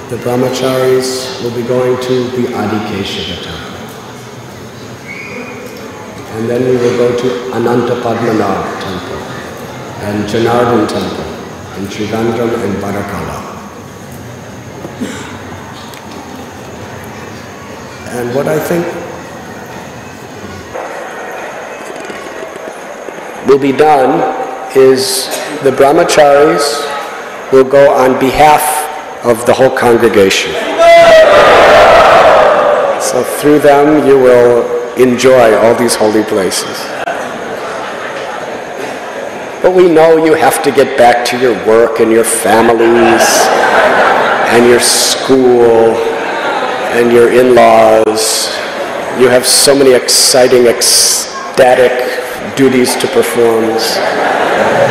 the brahmacharis will be going to the Adikeshava temple. And then we will go to Anantapadmanabh temple, and Janardhan temple, and Trivandrum and Varakala. And what I think will be done is the brahmacharis will go on behalf of the whole congregation. So through them you will enjoy all these holy places. But we know you have to get back to your work and your families and your school and your in-laws. You have so many exciting, ecstatic duties to perform.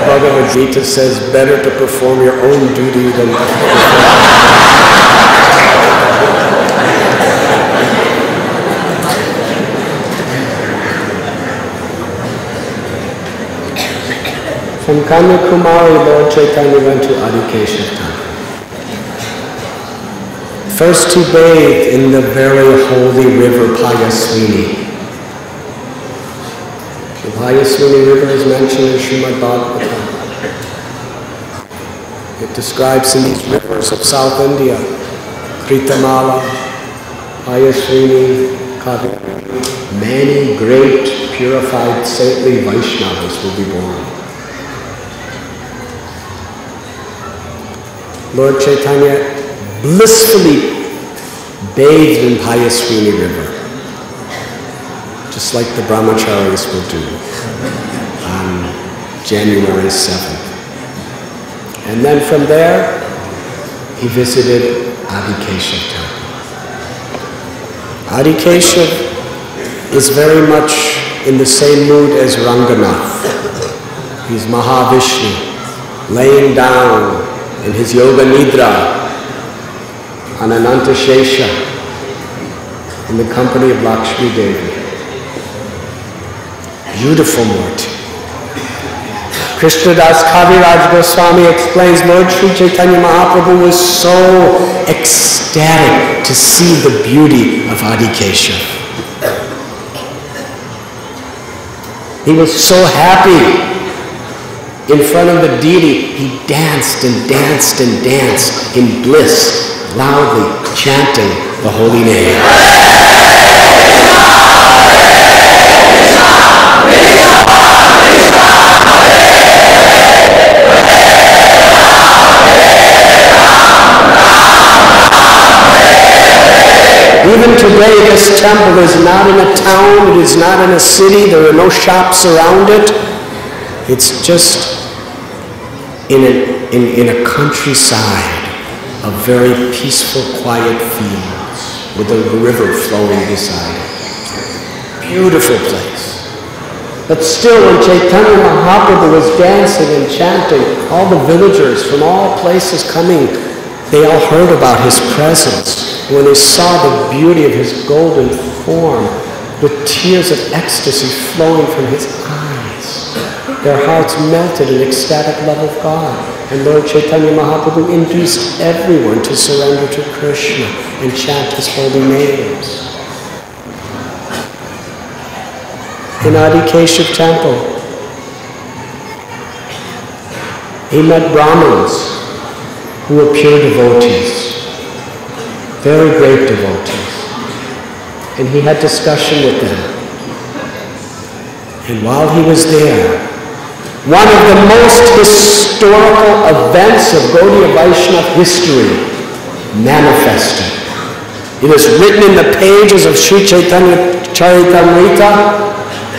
Bhagavad Gita says, better to perform your own duty than to From Kanyakumari, Lord Chaitanya went to Adikeshava. First he bathed in the very holy river Payasvini. The Payasvini river is mentioned in Srimad Bhagavatam. It describes in these rivers of South India, Kritamala, Payasvini, Kaveri, many great purified saintly Vaishnavas will be born. Lord Chaitanya blissfully bathed in Payasvini river, just like the brahmacharis will do on January 7th. And then from there, he visited Adikeshava temple. Adikeshava is very much in the same mood as Ranganath. He's Mahavishnu, laying down in his yoga nidra on Anantashesha in the company of Lakshmi Devi. Beautiful Murti. Krishnadas Kaviraj Goswami explains Lord Sri Chaitanya Mahaprabhu was so ecstatic to see the beauty of Adikeshava. He was so happy. In front of the deity, he danced and danced and danced in bliss, loudly chanting the holy name. Even today, this temple is not in a town, it is not in a city, there are no shops around it. It's just in a countryside of very peaceful, quiet fields with a river flowing beside it. Beautiful place. But still, when Chaitanya Mahaprabhu was dancing and chanting, all the villagers from all places coming, they all heard about his presence. When they saw the beauty of his golden form, with tears of ecstasy flowing from his eyes, their hearts melted in ecstatic love of God. And Lord Chaitanya Mahaprabhu induced everyone to surrender to Krishna and chant his holy names. In Adikeshava temple, he met Brahmins who were pure devotees, very great devotees. And he had discussion with them. And while he was there, one of the most historical events of Gaudiya Vaishnava history manifested. It is written in the pages of Sri Chaitanya Charitamrita,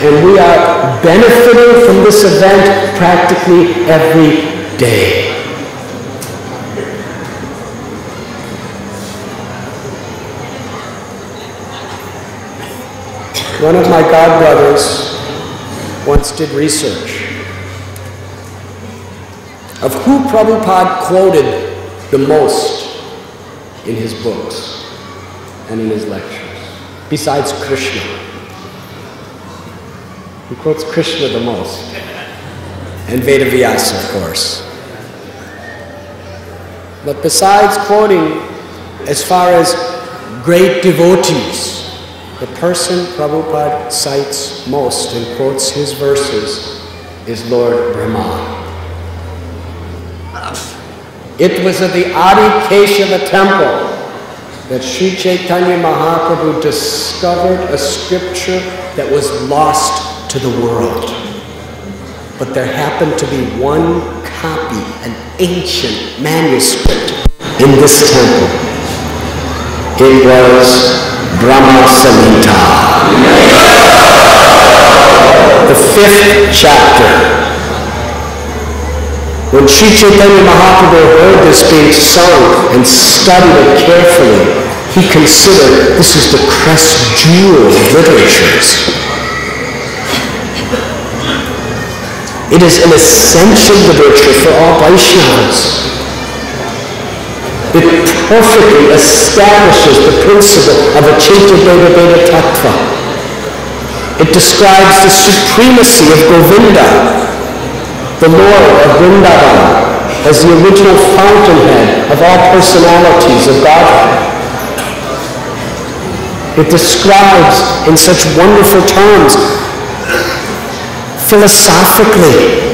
and we are benefiting from this event practically every day. One of my godbrothers once did research of who Prabhupada quoted the most in his books and in his lectures, besides Krishna. He quotes Krishna the most, and Vedavyasa, of course. But besides quoting, as far as great devotees, the person Prabhupada cites most and quotes his verses is Lord Brahma. It was at the Adikeshava temple that Sri Chaitanya Mahaprabhu discovered a scripture that was lost to the world. But there happened to be one copy, an ancient manuscript in this temple. It was Brahma Samhita. The 5th chapter. When Sri Chaitanya Mahaprabhu heard this being sung and studied it carefully, he considered this is the crest jewel of literatures. It is an essential literature for all Vaishnavas. It perfectly establishes the principle of Achintya Veda Veda Tattva. It describes the supremacy of Govinda, the Lord of Vrindavan, as the original fountainhead of all personalities of Godhead. It describes in such wonderful terms, philosophically,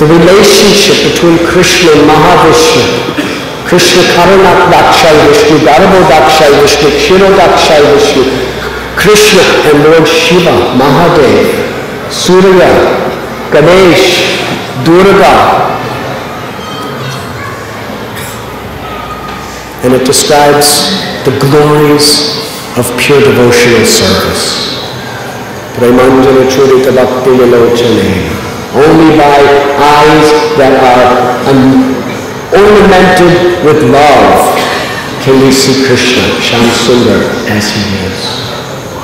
the relationship between Krishna and Mahavishnu. Krishna Karanat Dakshay Vishnu, Garbo Dakshay Vishnu, Kshiro Dakshay Vishnu, Krishna and Lord Shiva, Mahadev, Surya, Ganesh, Durga. And it describes the glories of pure devotional service. Premanjana Churita Bhakti Vilochane. Only by eyes that are ornamented with love can we see Krishna, Shyam Sundar, as he is.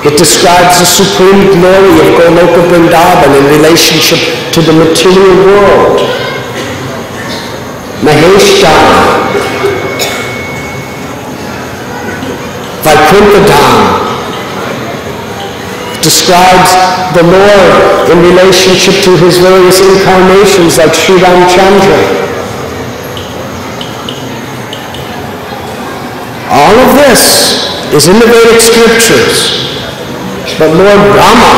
It describes the supreme glory of Goloka Vrindavan in relationship to the material world. Mahesh Dham, Vaikuntha Dham. It describes the Lord in relationship to his various incarnations like Sri Ramchandra. All of this is in the Vedic scriptures. But Lord Brahma,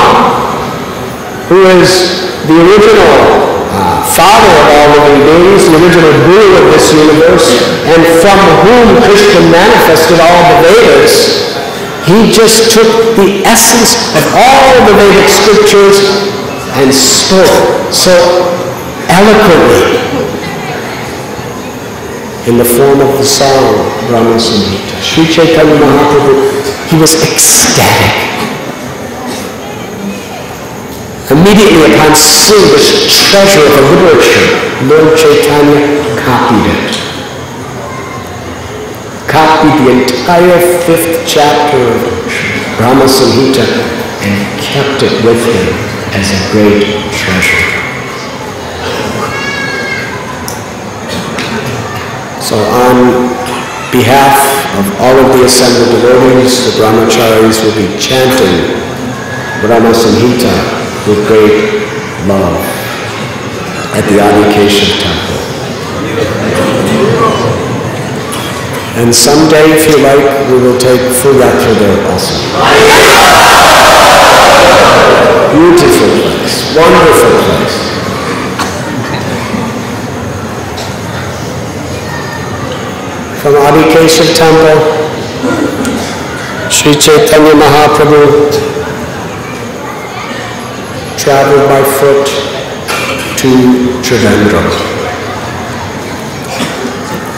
who is the original father of all living beings, the original guru of this universe, and from whom Krishna manifested all the Vedas, he just took the essence of all the Vedic scriptures and spoke so eloquently in the form of the song Brahma Samhita. Sri Chaitanya Mahaprabhu, he was ecstatic. Immediately upon seeing this treasure of the literature, Lord Chaitanya copied it. Copied the entire 5th chapter of Brahma Samhita and kept it with him as a great treasure. So on behalf of all of the assembled devotees, the brahmacharis will be chanting Brahma Samhita with great love at the Adi Keshav temple. And someday, if you like, we will take full yatra there also. Beautiful place, wonderful place. From Adi Keshav temple, Sri Chaitanya Mahaprabhu traveled by foot to Trivandrum.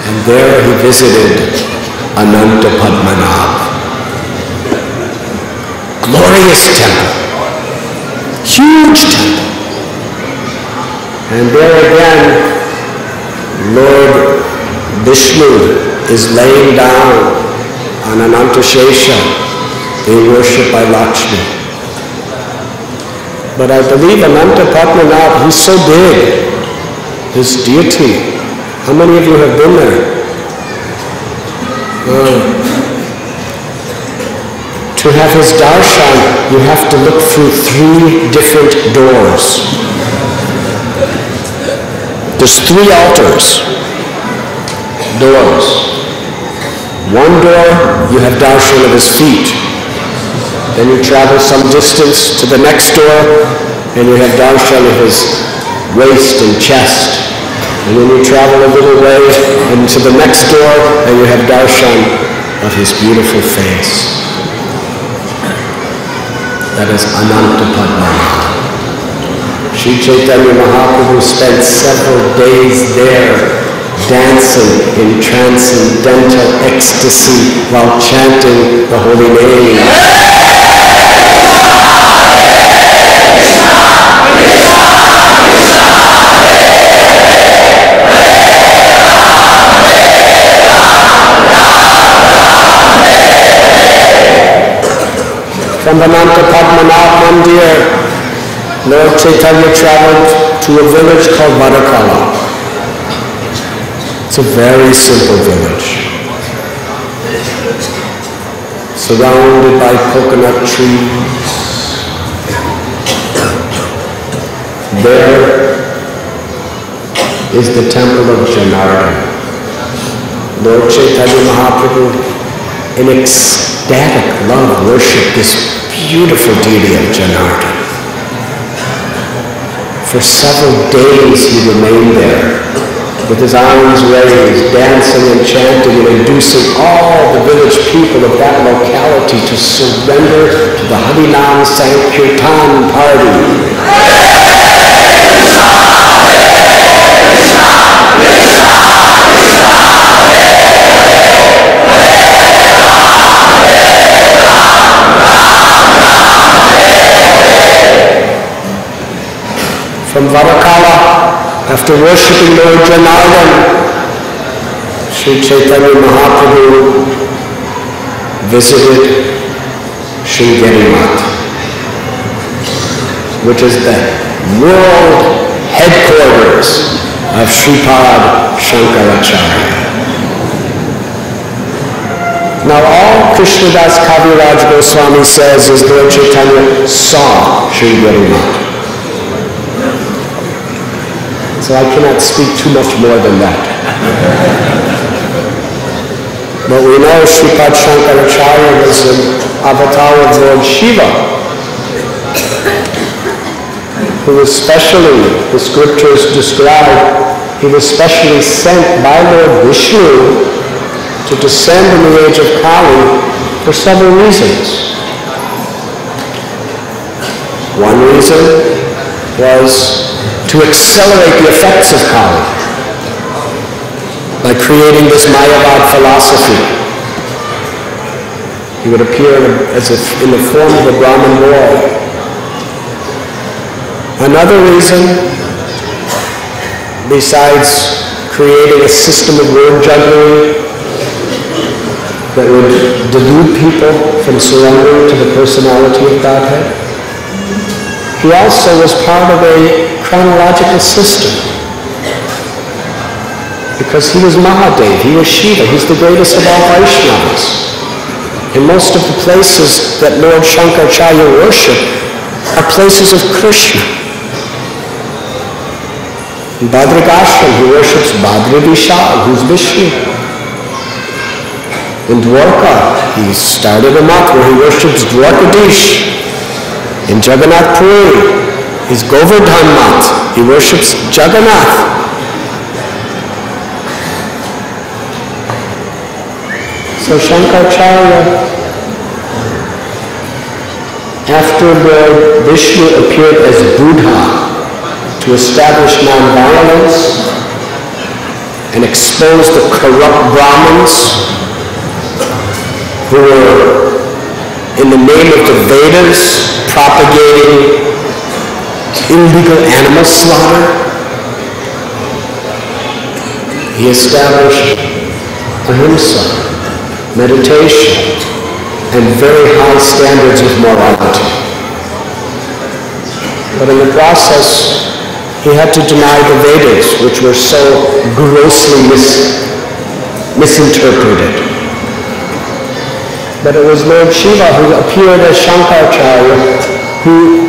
And there he visited Ananta Padmanabh. Glorious temple. Huge temple. And there again, Lord Vishnu is laying down on Ananta Shesha, being worshipped by Lakshmi. But I believe Ananta Padmanabh, he's so big, his deity. How many of you have been there? To have his darshan, you have to look through 3 different doors. There's 3 altars. Doors. One door, you have darshan of his feet. Then you travel some distance to the next door, and you have darshan of his waist and chest. And then you travel a little way, and to the next door, and you have darshan of his beautiful face. That is Ananta Padmanabh. Sri Chaitanya Mahaprabhu spent several days there dancing in transcendental ecstasy while chanting the holy name. From the Padmanabh Mandir, Lord Chaitanya traveled to a village called Varakala. It's a very simple village, surrounded by coconut trees. There is the temple of Janardhan. Lord Chaitanya Mahaprabhu, in ecstatic love, worshipped this beautiful deity of Janardhan. For several days he remained there, with his arms raised, dancing and chanting and inducing all the village people of that locality to surrender to the Harinam Sankirtan party. From Varakala, after worshipping Lord Janardhan, Sri Chaitanya Mahaprabhu visited Sringeri Math, which is the world headquarters of Sripad Shankaracharya. Now all Krishnadas Kaviraj Goswami says is Lord Chaitanya saw Sringeri Math. So I cannot speak too much more than that. But we know Sripad Shankaracharya was an avatar of Lord Shiva, who was specially, the scriptures describe, he was specially sent by Lord Vishnu to descend in the age of Kali for several reasons. One reason was to accelerate the effects of Kali by creating this Mayavad philosophy. He would appear as if in the form of a Brahmin boy. Another reason, besides creating a system of word jugglery that would delude people from surrendering to the personality of Godhead, he also was part of a chronological system, because he was Mahadev, he was Shiva, he's the greatest of all Vaishnavas. And most of the places that Lord Shankaracharya worshipped are places of Krishna. In Bhadragashram, he worships Bhadra Vishal, who's Vishnu. In Dwarka, he started a month where he worships Dwarkadish. In Jagannath Puri, he's Govardhan Math. He worships Jagannath. So Shankaracharya, after Lord Vishnu appeared as Buddha to establish non-violence and expose the corrupt Brahmins who were, in the name of the Vedas, propagating illegal animal slaughter, he established ahimsa, meditation, and very high standards of morality. But in the process, he had to deny the Vedas, which were so grossly misinterpreted. But it was Lord Shiva who appeared as Shankaracharya, who,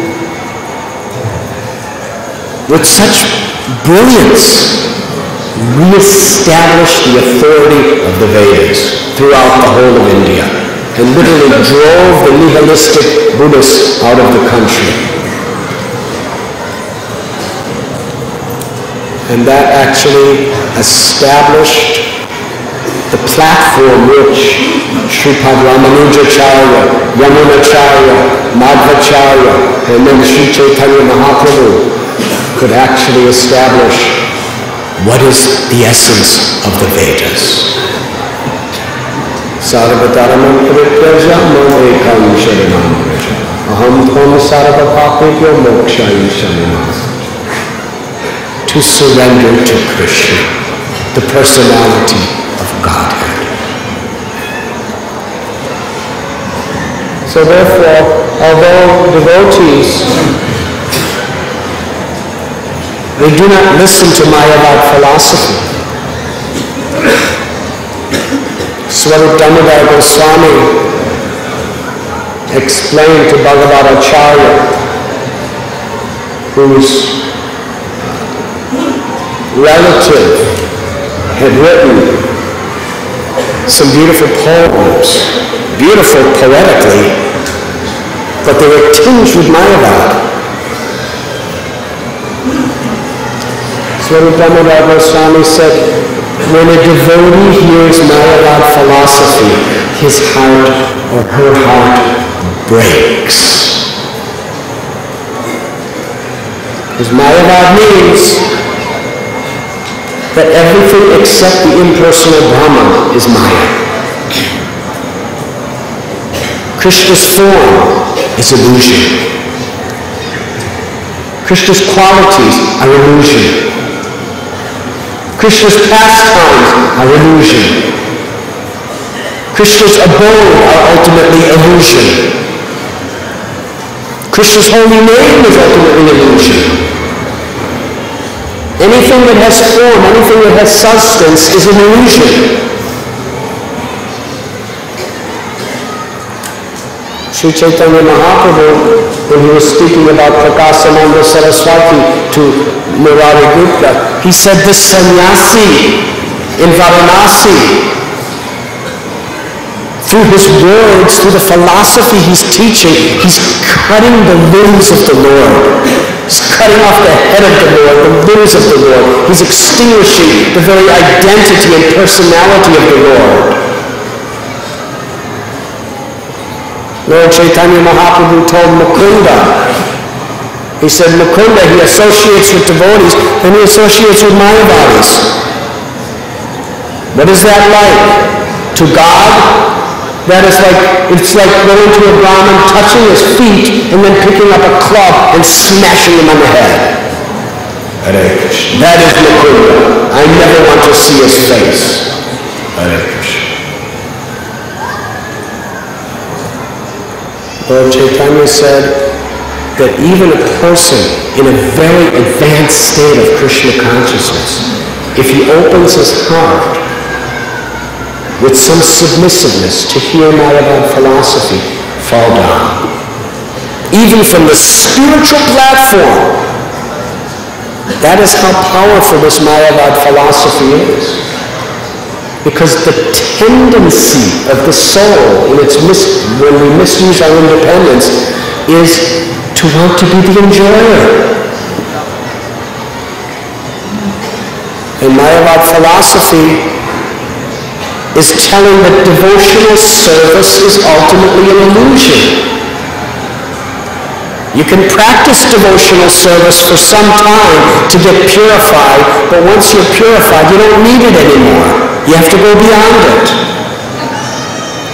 with such brilliance, re-established the authority of the Vedas throughout the whole of India, and literally drove the nihilistic Buddhists out of the country. And that actually established the platform which Sripad Ramanujacharya, Yamunacharya, Madhvacharya, and then Sri Chaitanya Mahaprabhu could actually establish what is the essence of the Vedas. Sarvataramam prityaja mamekam sharanam vraja. Aham tvam sarvapapebhyo mokshayishamina. To surrender to Krishna, the personality of Godhead. So therefore, although devotees, they do not listen to Mayavad philosophy. Srila Goswami explained to Bhagavad Acharya, whose relative had written some beautiful poems, beautiful poetically, but they were tinged with Mayavad. Srila Goswami said, when a devotee hears Mayavad philosophy, his heart or her heart breaks. Because Mayavad means that everything except the impersonal Brahman is Maya. Krishna's form is illusion. Krishna's qualities are illusion. Krishna's pastimes are illusion. Krishna's abode are ultimately illusion. Krishna's holy name is ultimately illusion. Anything that has form, anything that has substance is an illusion. Sri Chaitanya Mahaprabhu, when he was speaking about Prakasananda Saraswati to Murari Gupta, he said this sannyasi in Varanasi, through his words, through the philosophy he's teaching, he's cutting the limbs of the Lord. He's cutting off the head of the Lord, the limbs of the Lord. He's extinguishing the very identity and personality of the Lord. Lord Chaitanya Mahaprabhu told Mukunda, he said, Mukunda, he associates with devotees, then he associates with Mayavadis. What is that like? To God, that is like, it's like going to a Brahmin, touching his feet, and then picking up a club and smashing him on the head. Hare Krishna. That is Mukunda. I never want to see his face. Hare Krishna. Lord Chaitanya said that even a person in a very advanced state of Krishna consciousness, if he opens his heart with some submissiveness to hear Mayavad philosophy, fall down. Even from the spiritual platform. That is how powerful this Mayavad philosophy is. Because the tendency of the soul, in its when we misuse our independence, is to want to be the enjoyer. And Mayavad philosophy is telling that devotional service is ultimately an illusion. You can practice devotional service for some time to get purified, but once you're purified, you don't need it anymore. You have to go beyond it.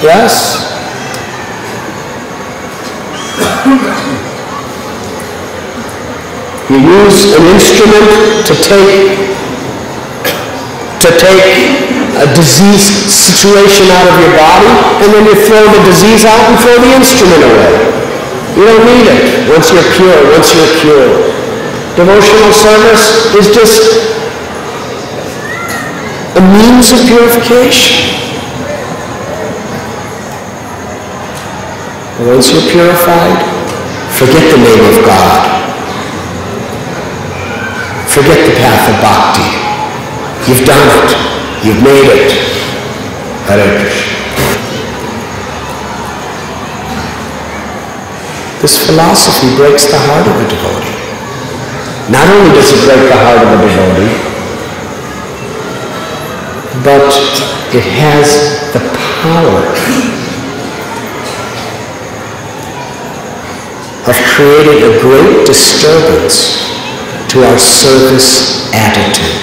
Yes? You use an instrument to take a diseased situation out of your body, and then you throw the disease out and throw the instrument away. You don't need it once you're pure, once you're cured. Devotional service is just a means of purification. And once you're purified, forget the name of God. Forget the path of bhakti. You've done it. You've made it. Hare Krishna. This philosophy breaks the heart of a devotee. Not only does it break the heart of a devotee, but it has the power of creating a great disturbance to our service attitude.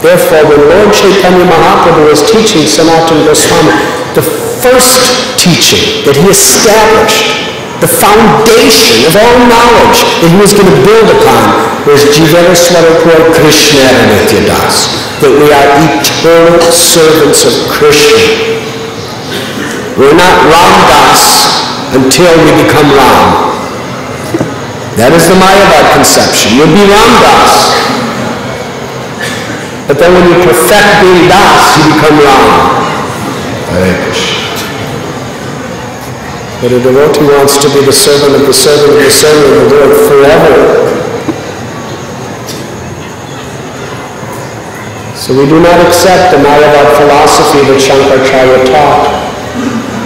Therefore, when Lord Chaitanya Mahaprabhu was teaching Sanatana Goswami, the first teaching that he established, the foundation of all knowledge that he was going to build upon, was Jivara Swarapur Krishna Nityadas, that we are eternal servants of Krishna. We're not Ramdas until we become Ram. That is the Mayavad conception. You'll be Ramdas. But then when you perfect being Das, you become Ram. Hare Krishna. But a devotee wants to be the servant of the servant of the servant of the Lord forever. So we do not accept the Mayavad philosophy that Shankaracharya taught.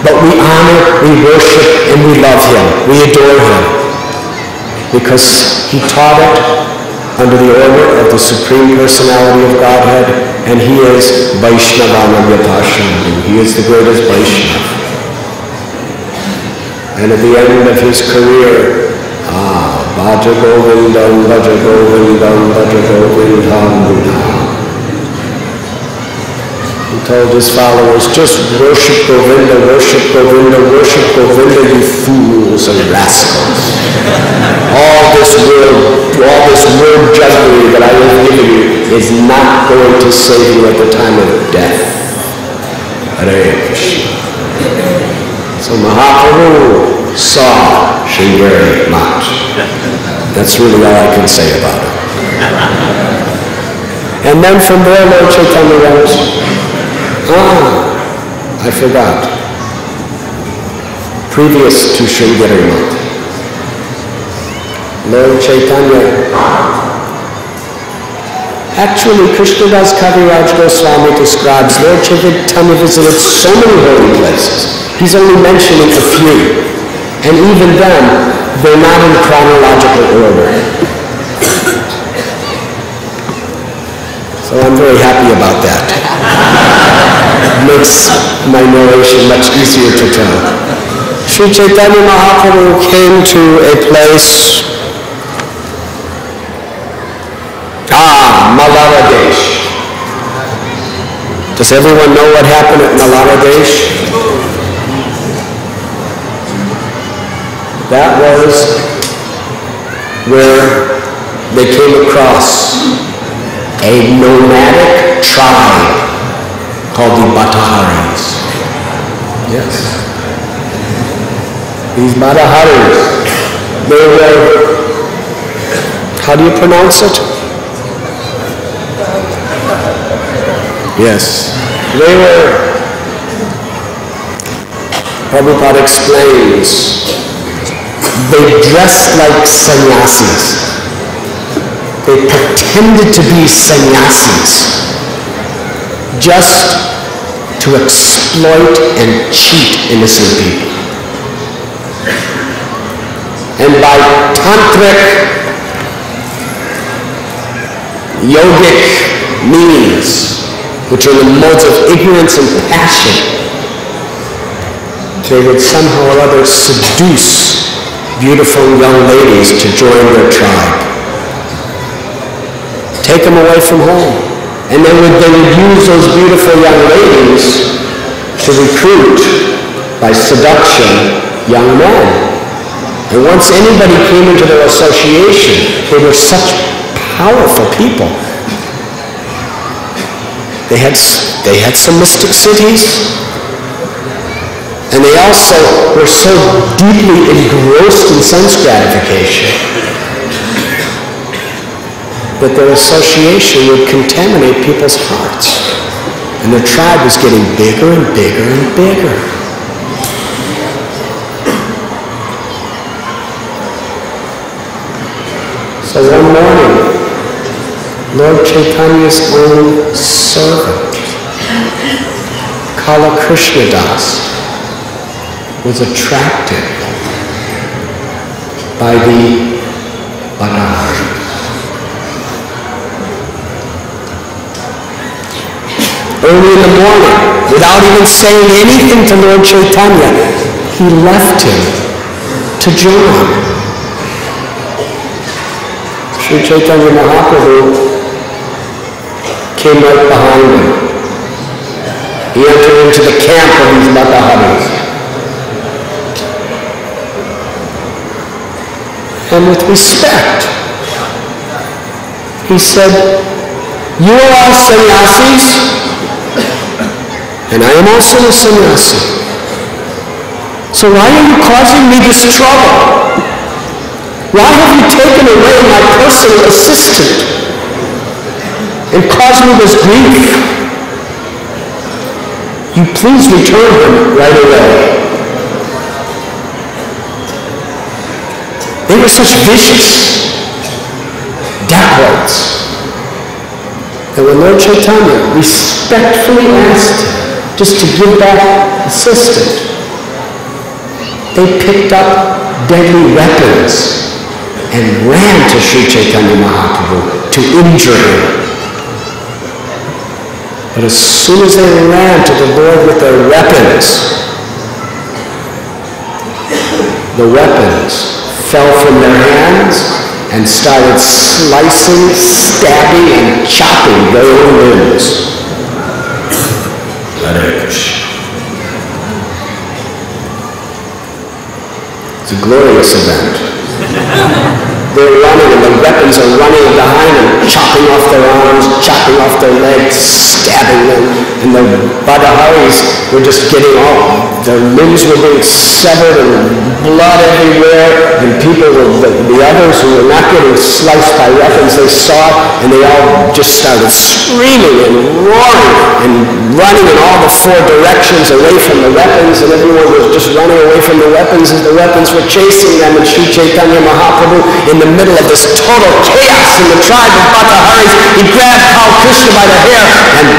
But we honor, we worship, and we love him. We adore him. Because he taught it under the order of the Supreme Personality of Godhead, and he is Vaishnava Yathashram. He is the greatest Vaishnava. And at the end of his career, Bhaja Govindam, Bhaja Govindam, Bhaja Govindam. He told his followers, just worship Govinda, worship Govinda, worship Govinda, you fools and rascals. All this word jugglery that I have given you is not going to save you at the time of death. Hare Krishna. So Mahaprabhu saw Shringeri Mat. That's really all I can say about it. And then from there, Lord Chaitanya went, I forgot. Previous to Shringeri Mat, Lord Chaitanya, actually Krishnadas Kaviraj Goswami describes Lord Chaitanya visited so many holy places. He's only mentioning a few. And even then, they're not in chronological order. So I'm very happy about that. It makes my narration much easier to tell. Sri Chaitanya Mahaprabhu came to a place, Malava Desh. Does everyone know what happened at Malava Desh? That was where they came across a nomadic tribe called the Bataharis. Yes. These Bataharis, they were, how do you pronounce it? Yes. They were, Prabhupada explains, they dressed like sannyasis. They pretended to be sannyasis just to exploit and cheat innocent people. And by tantric, yogic means, which are the modes of ignorance and passion, they would somehow or other seduce beautiful young ladies to join their tribe. Take them away from home. And they would use those beautiful young ladies to recruit, by seduction, young men. And once anybody came into their association, they were such powerful people. They had some mystic cities, and they also were so deeply engrossed in sense gratification that their association would contaminate people's hearts. And their tribe was getting bigger and bigger and bigger. So one morning, Lord Chaitanya's own servant, Kala Krishnadas, was attracted by the Bataharis. Early in the morning, without even saying anything to Lord Chaitanya, he left him to join. Sri Chaitanya Mahaprabhu came right behind him. He entered into the camp of these Mataharis. And with respect, he said, "You are all sannyasis, and I am also a sannyasi. So why are you causing me this trouble? Why have you taken away my personal assistant and caused me this grief? You please return him right away." They were such vicious dacoits that when Lord Chaitanya respectfully asked just to give back assistant, they picked up deadly weapons and ran to Sri Chaitanya Mahaprabhu to injure him. But as soon as they ran to the Lord with their weapons, the weapons fell from their hands and started slicing, stabbing, and chopping their own limbs. Hare Krishna. It's a glorious event. They're running and the weapons are running behind them, chopping off their arms, chopping off their legs, stabbing them. And the Badaharis were just getting all, their limbs were being severed and blood everywhere. And people were, the others who were not getting sliced by weapons, they saw it and they all just started screaming and roaring and running in all the four directions away from the weapons. And everyone was just running away from the weapons as the weapons were chasing them. And Sri Chaitanya Mahaprabhu, in the middle of this total chaos in the tribe of Bhattaharis, he grabbed Krishna by the hair and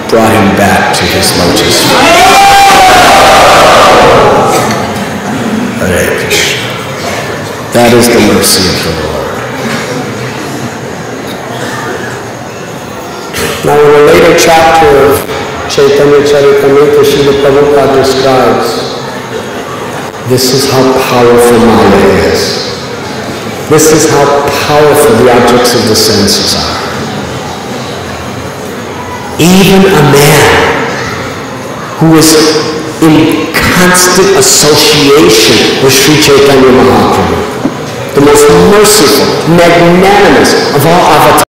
brought him back to his lotus feet. Hare Krishna. That is the mercy of the Lord. Now in a later chapter of Chaitanya Charitamrita, Srila Prabhupada describes, this is how powerful Maya is. This is how powerful the objects of the senses are. Even a man who is in constant association with Sri Chaitanya Mahaprabhu, the most merciful, magnanimous of all avatars,